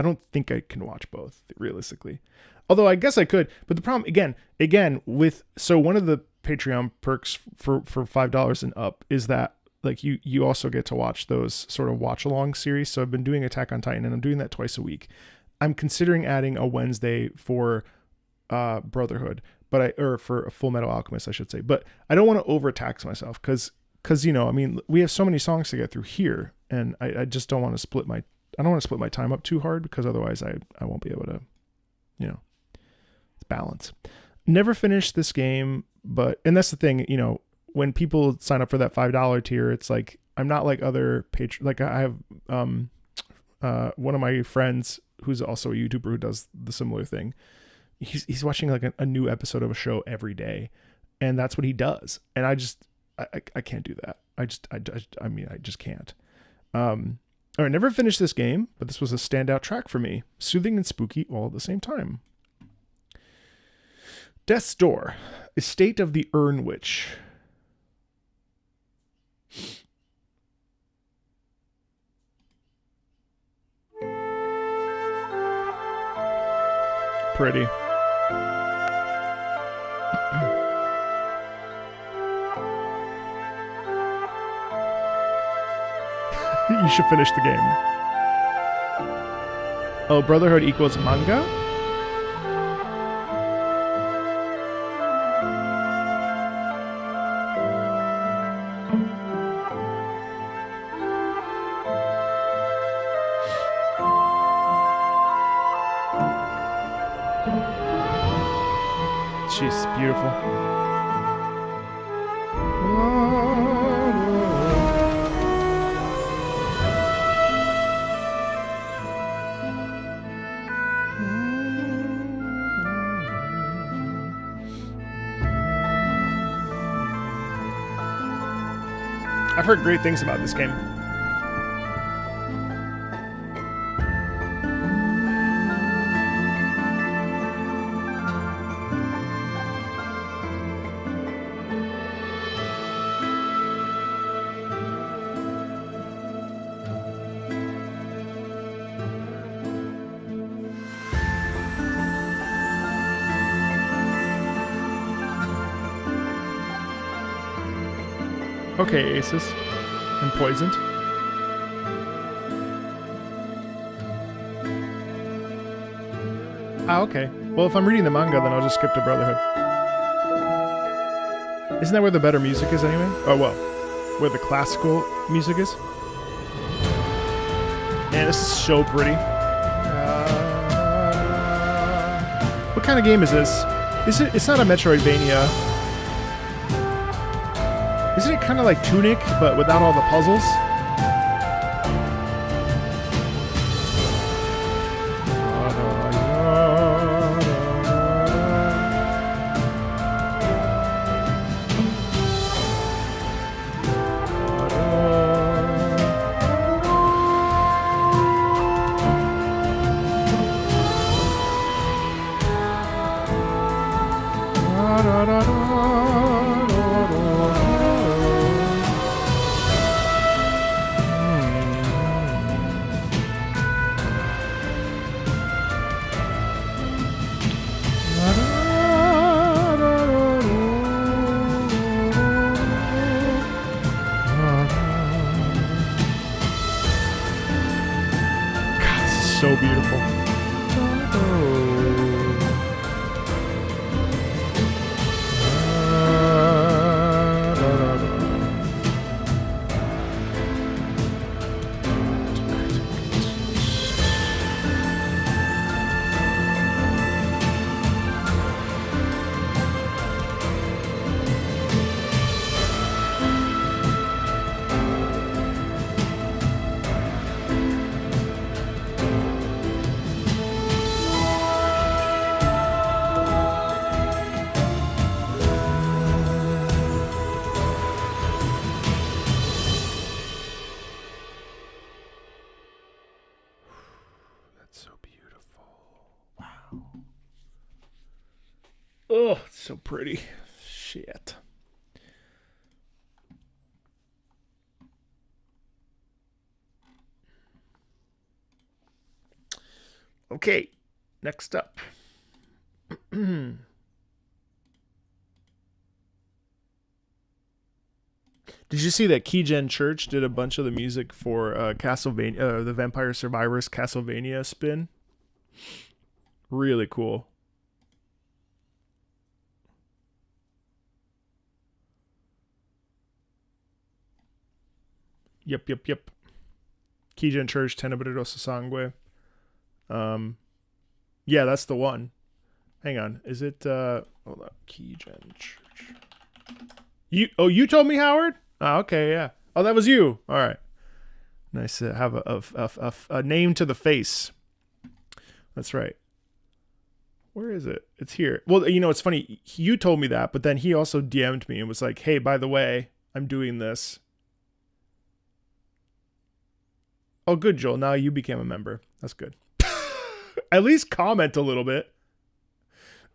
don't think I can watch both realistically. Although I guess I could, but the problem again so one of the Patreon perks for $5 and up is that like you also get to watch those sort of watch along series. So I've been doing Attack on Titan and I'm doing that twice a week. I'm considering adding a Wednesday for Brotherhood, or for a Full Metal Alchemist, I should say, but I don't want to overtax myself because we have so many songs to get through here, and I just don't want to split my time up too hard because otherwise I won't be able to, balance. Never finished this game, and that's the thing, when people sign up for that $5 tier, it's like, I'm not like other like I have, one of my friends who's also a YouTuber who does the similar thing. He's watching like a new episode of a show every day, and that's what he does. And I can't do that. I just can't. All right, never finished this game, but this was a standout track for me. Soothing and spooky all at the same time. Death's Door, Estate of the Urn Witch. Pretty. You should finish the game. Oh, Brotherhood equals manga? She's beautiful. I've heard great things about this game. Okay, Aces. And Poisoned. Ah, okay. Well, if I'm reading the manga, then I'll just skip to Brotherhood. Isn't that where the better music is anyway? Oh, well. Where the classical music is? Man, this is so pretty. What kind of game is this? It's not a Metroidvania. Isn't it kind of like Tunic, but without all the puzzles? So beautiful. Oh, it's so pretty. Shit. Okay, next up. Did you see that Keygen Church did a bunch of the music for Castlevania, the Vampire Survivors Castlevania spin? Really cool. Yep. Keygen Church, Tenebriosa Sangue. Yeah, that's the one. Hang on. Is it hold up, Keygen Church. You told me, Howard? Oh, okay, yeah. Oh, that was you. All right. Nice to have a name to the face. That's right. Where is it? It's here. Well, you know, it's funny. You told me that, but then he also DM'd me and was like, hey, by the way, I'm doing this. Oh, good, Joel. Now you became a member. That's good. At least comment a little bit.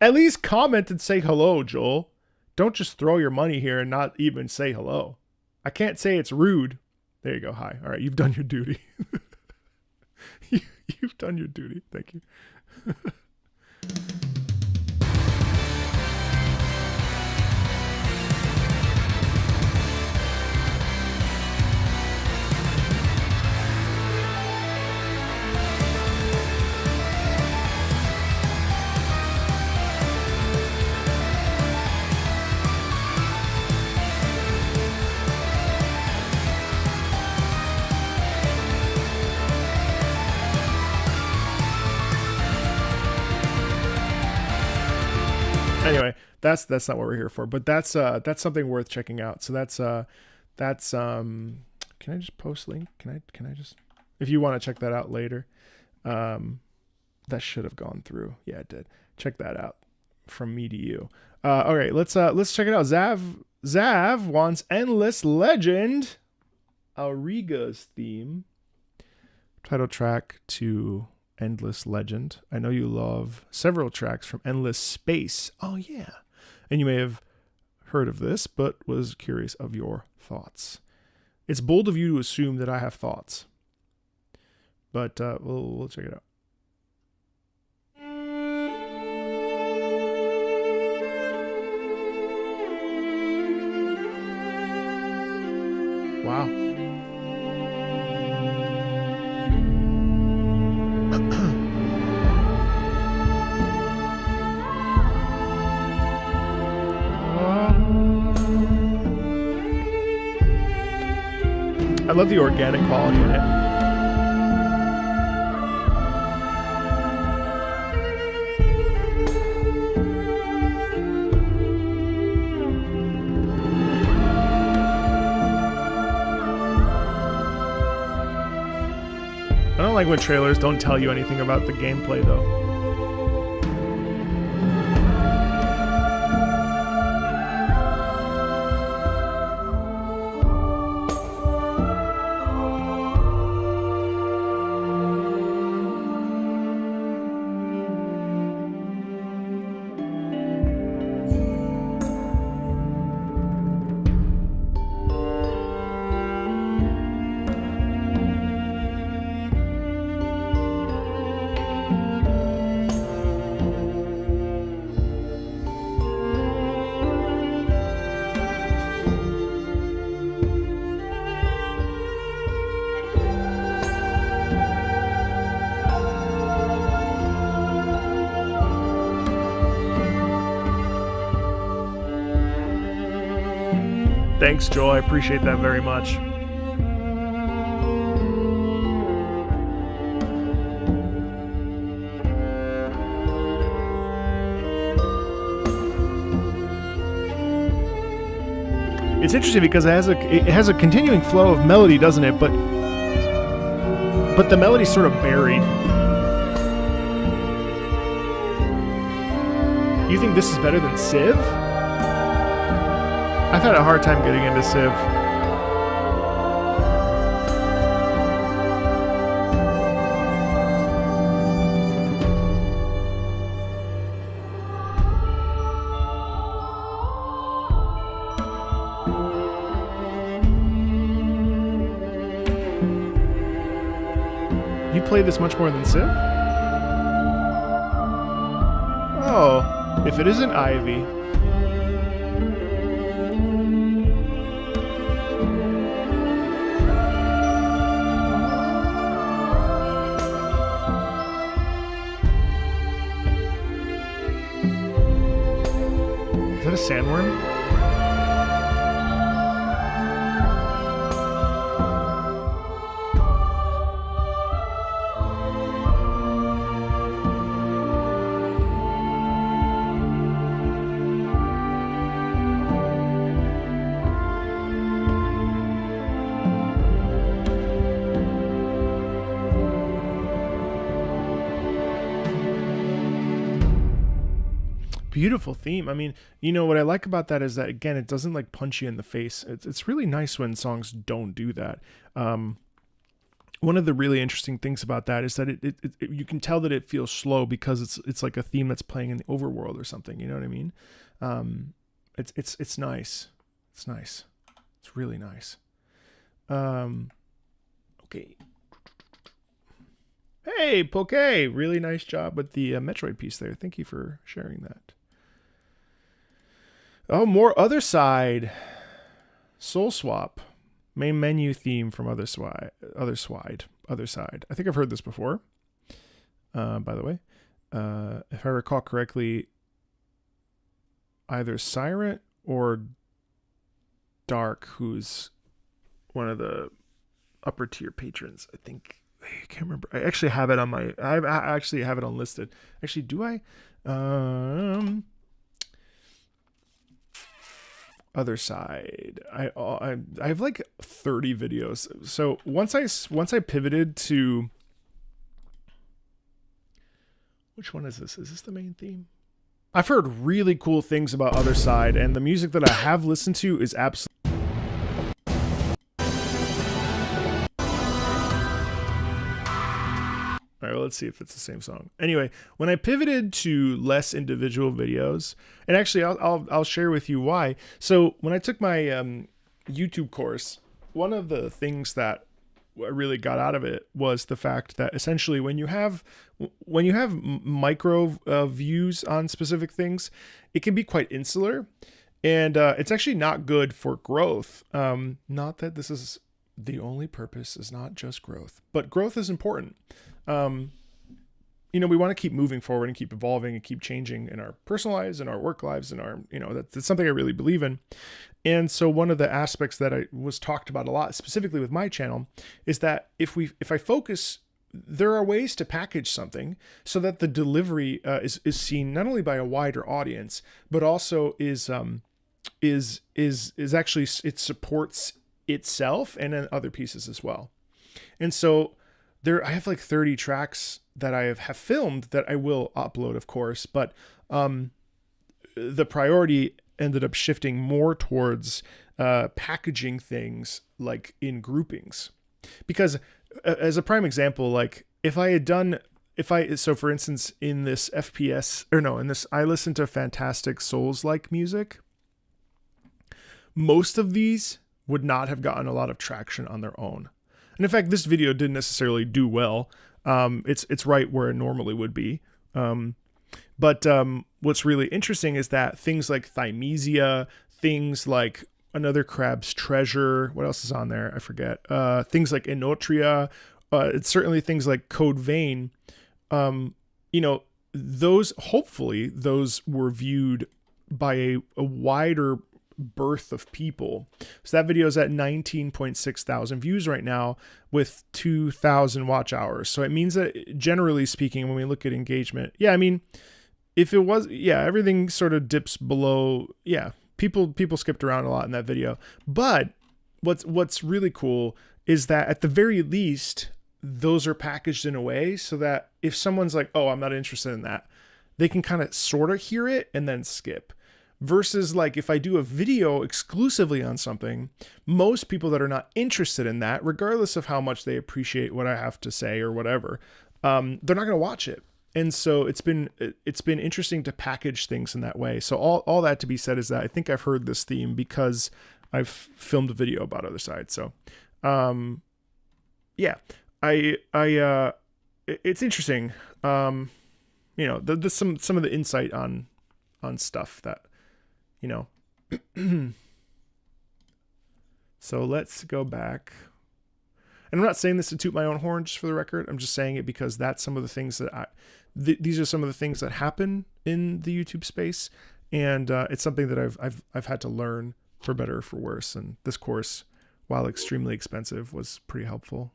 At least comment and say hello, Joel. Don't just throw your money here and not even say hello. I can't say it's rude. There you go. Hi. All right. You've done your duty. You've done your duty. Thank you. Anyway, that's not what we're here for, but that's something worth checking out. So that's can I just post link? Can I just, if you want to check that out later, that should have gone through. Yeah, it did. Check that out from me to you. All right, let's check it out. Zav wants Endless Legend, Auriga's theme, title track to Endless Legend. I know you love several tracks from Endless Space. Oh yeah, and you may have heard of this, but was curious of your thoughts. It's bold of you to assume that I have thoughts, but we'll check it out. Wow. I love the organic quality in it. I don't like when trailers don't tell you anything about the gameplay, though. Thanks, Joel. I appreciate that very much. It's interesting because it has a continuing flow of melody, doesn't it? But the melody's sort of buried. You think this is better than Civ? I've had a hard time getting into Civ. You play this much more than Civ? Oh, if it isn't Ivy. Is that a sandworm? Beautiful theme. I mean, you know what I like about that is that, again, it doesn't like punch you in the face. It's really nice when songs don't do that. One of the really interesting things about that is that it you can tell that it feels slow because it's like a theme that's playing in the overworld or something. You know what I mean? It's nice. It's nice. It's really nice. Okay. Hey, Poke, really nice job with the Metroid piece there. Thank you for sharing that. Oh, more Other Side. Soul Swap. Main menu theme from Other Side. I think I've heard this before, by the way. If I recall correctly, either Siren or Dark, who's one of the upper tier patrons, I think. I can't remember. I actually have it on my. I actually have it unlisted. Actually, do I? Other side. I have like 30 videos. So once I pivoted to, which one is this? Is this the main theme? I've heard really cool things about Other Side, and the music that I have listened to is absolutely. All right, well, let's see if it's the same song. Anyway, when I pivoted to less individual videos, and actually I'll share with you why. So when I took my YouTube course, one of the things that I really got out of it was the fact that essentially when you have micro views on specific things, it can be quite insular, and it's actually not good for growth. Not that this is the only purpose, is not just growth, but growth is important. We want to keep moving forward and keep evolving and keep changing in our personal lives and our work lives and our, that's something I really believe in. And so one of the aspects that I was talked about a lot, specifically with my channel, is that if I focus, there are ways to package something so that the delivery is seen not only by a wider audience, but also is actually, it supports itself and then other pieces as well. And so I have like 30 tracks that I have filmed that I will upload, of course, but the priority ended up shifting more towards packaging things like in groupings. Because as a prime example, like so for instance, in this I listen to Fantastic Souls-like music. Most of these would not have gotten a lot of traction on their own. And in fact, this video didn't necessarily do well. It's right where it normally would be. But what's really interesting is that things like Thymesia, things like Another Crab's Treasure, what else is on there? I forget. Things like Enotria, it's certainly things like Code Vein. Those were viewed by a wider berth of people. So that video is at 19.6 thousand views right now with 2,000 watch hours. So it means that generally speaking, when we look at engagement, if it was, everything sort of dips below. People skipped around a lot in that video. But what's really cool is that at the very least, those are packaged in a way so that if someone's like, oh, I'm not interested in that, they can kind of sort of hear it and then skip. Versus like if I do a video exclusively on something, most people that are not interested in that, regardless of how much they appreciate what I have to say or whatever, they're not going to watch it. And so it's been interesting to package things in that way. So all that to be said is that I think I've heard this theme because I've filmed a video about Other Side. So it's interesting. There's some of the insight on stuff that. So let's go back. And I'm not saying this to toot my own horn, just for the record. I'm just saying it because that's some of the things that these are some of the things that happen in the YouTube space, and it's something that I've had to learn for better or for worse. And this course, while extremely expensive, was pretty helpful.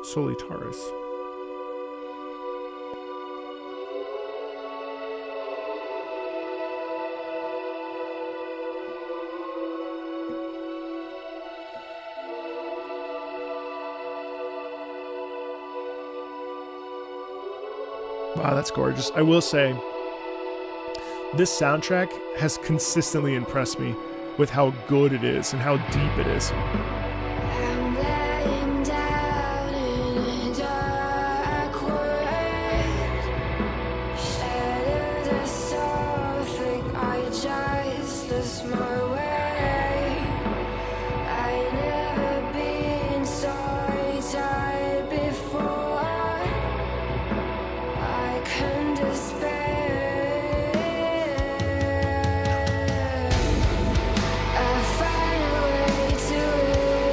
Solitaris. Wow, that's gorgeous. I will say, this soundtrack has consistently impressed me with how good it is and how deep it is. I'm laying down in a dark world. Shadows are so thick, I just lost my way. I never been so tired before. I can despair. I find a way to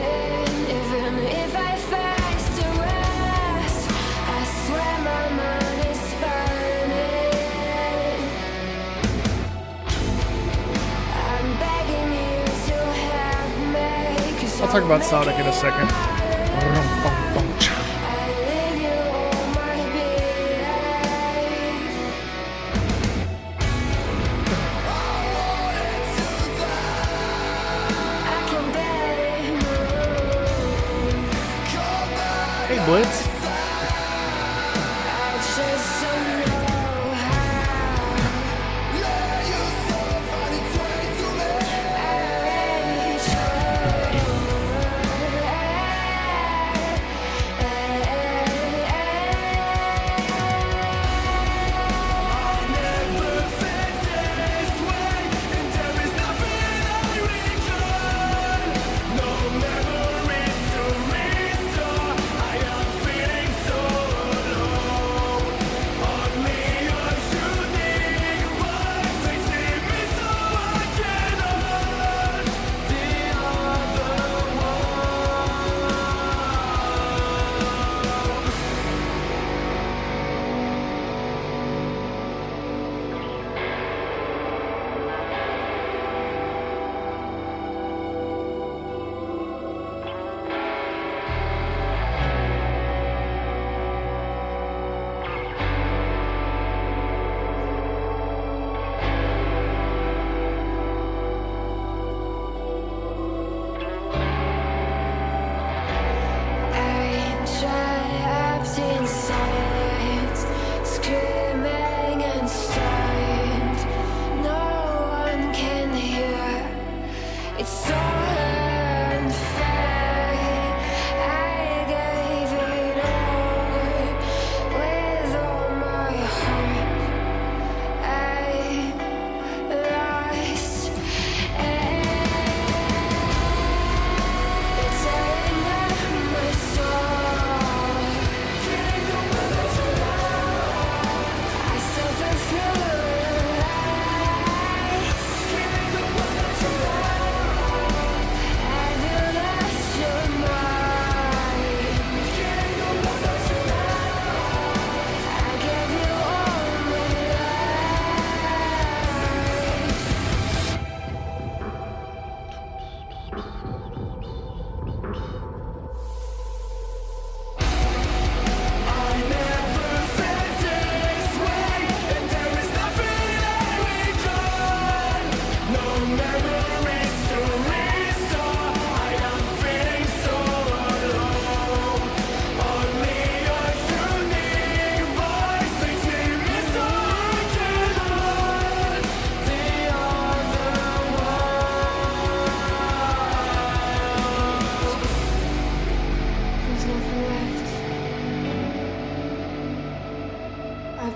win, even if I face the rest. I swear my mind is burning. I'm begging you to help me, 'cause I'll talk about Sonic in a second. I leave you all my being.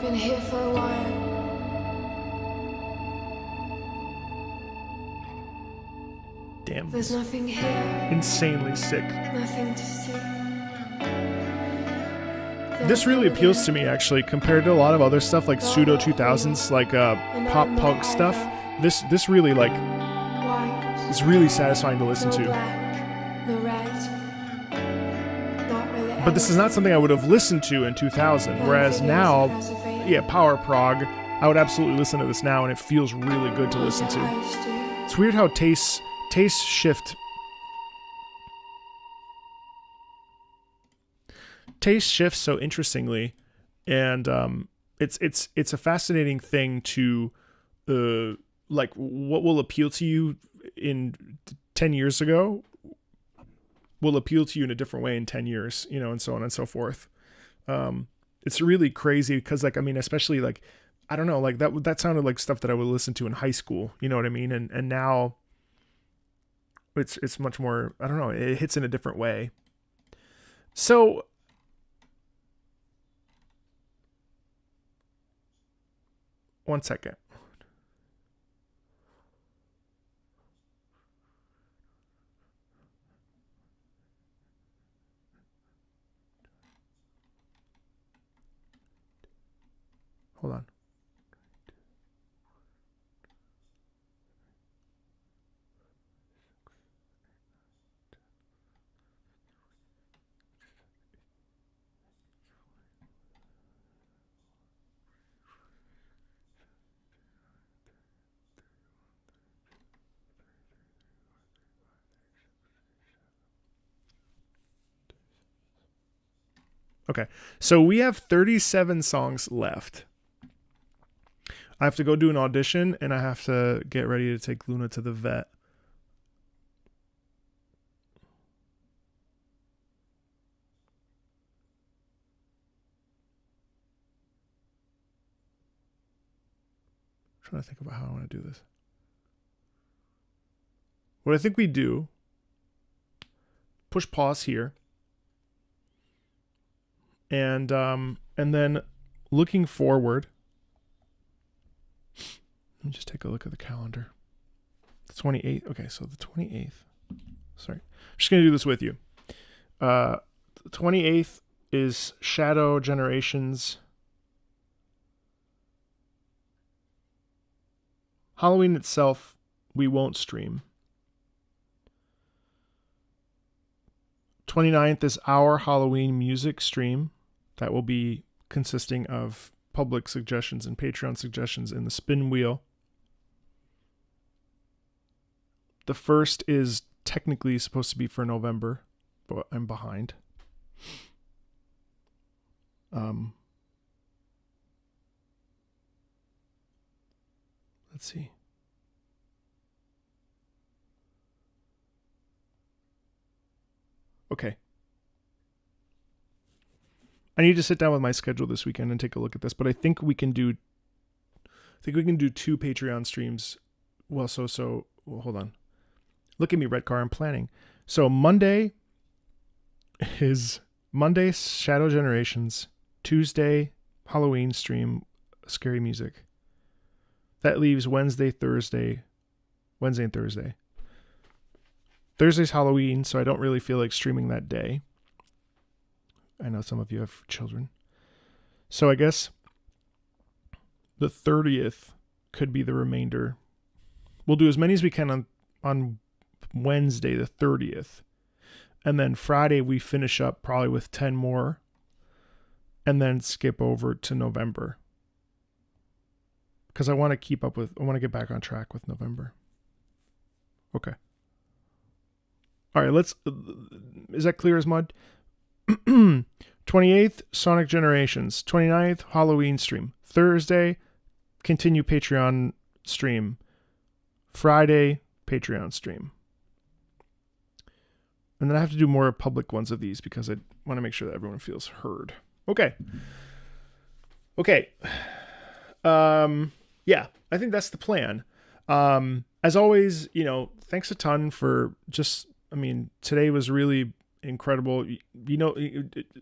been here for a while. Damn. There's nothing here, Insanely sick. nothing to see. This really appeals to me, actually, compared to a lot of other stuff like pseudo 2000s, like pop punk stuff. This really, like, White, is really satisfying to listen no to. black, no red. Not really But this is not something I would have listened to in 2000. Whereas now, yeah, power prog, I would absolutely listen to this now, and it feels really good to listen to. It's weird how tastes shift. Taste shifts so interestingly, and it's a fascinating thing to like what will appeal to you in 10 years ago will appeal to you in a different way in 10 years, you know, and so on and so forth. It's really crazy because, like, I mean, especially like, I don't know, like that sounded like stuff that I would listen to in high school, you know what I mean? And now it's much more, I don't know, it hits in a different way. So one second. Hold on. Okay, so we have 37 songs left. I have to go do an audition, and I have to get ready to take Luna to the vet. I'm trying to think about how I want to do this. What I think we do, push pause here. And then looking forward, let me just take a look at the calendar. The 28th. Okay, so the 28th. Sorry. I'm just going to do this with you. The 28th is Shadow Generations. Halloween itself, we won't stream. 29th is our Halloween music stream. That will be consisting of public suggestions and Patreon suggestions in the spin wheel. The first is technically supposed to be for November, but I'm behind. Let's see. Okay. I need to sit down with my schedule this weekend and take a look at this, but I think we can do 2 Patreon streams. Well, hold on. Look at me, Redcar, I'm planning. So Monday is Shadow Generations, Tuesday Halloween stream, scary music. That leaves Wednesday and Thursday. Thursday's Halloween, so I don't really feel like streaming that day. I know some of you have children. So I guess the 30th could be the remainder. We'll do as many as we can on Wednesday, the 30th. And then Friday, we finish up probably with 10 more. And then skip over to November. Because I want to get back on track with November. Okay. All right, is that clear as mud? 28th, Sonic Generations. 29th, Halloween stream. Thursday, continue Patreon stream. Friday, Patreon stream. And then I have to do more public ones of these because I want to make sure that everyone feels heard. Okay. Yeah, I think that's the plan. As always, thanks a ton for today was really incredible.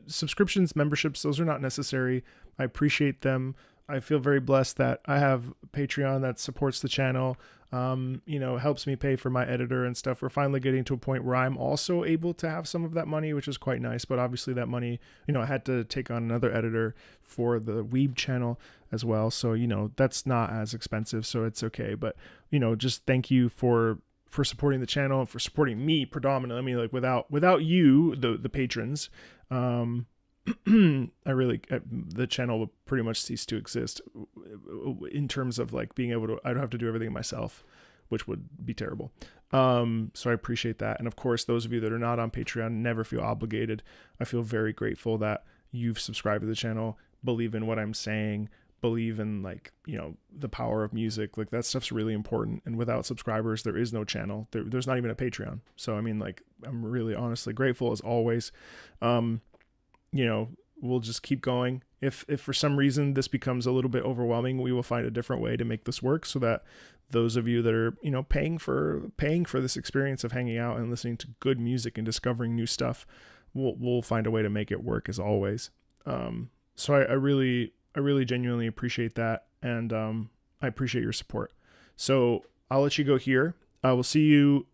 Subscriptions, memberships, those are not necessary. I appreciate them. I feel very blessed that I have Patreon that supports the channel. Helps me pay for my editor and stuff. We're finally getting to a point where I'm also able to have some of that money, which is quite nice. But obviously that money, I had to take on another editor for the Weeb channel as well. So, that's not as expensive, so it's okay. But, just thank you for supporting the channel and for supporting me predominantly. I mean, like without you, the patrons, the channel would pretty much cease to exist in terms of like being able to, I don't have to do everything myself, which would be terrible. So I appreciate that. And of course, those of you that are not on Patreon, never feel obligated. I feel very grateful that you've subscribed to the channel, believe in what I'm saying, believe in the power of music. Like that stuff's really important. And without subscribers, there is no channel. There's not even a Patreon. So, I mean, I'm really honestly grateful as always. We'll just keep going. If for some reason this becomes a little bit overwhelming, we will find a different way to make this work so that those of you that are, paying for this experience of hanging out and listening to good music and discovering new stuff, we'll find a way to make it work as always. So I really genuinely appreciate that. And, I appreciate your support. So I'll let you go here. I will see you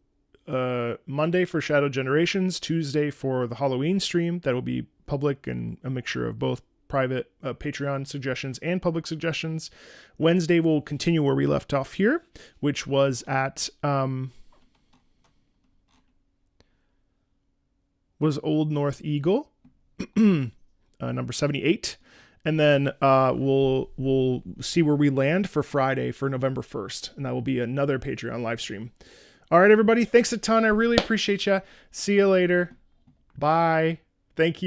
Monday for Shadow Generations, Tuesday for the Halloween stream that will be public and a mixture of both private Patreon suggestions and public suggestions. Wednesday we'll continue where we left off here, which was at was Old North Eagle, number 78. And then we'll see where we land for Friday for November 1st, and that will be another Patreon live stream. All right, everybody. Thanks a ton. I really appreciate you. See you later. Bye. Thank you.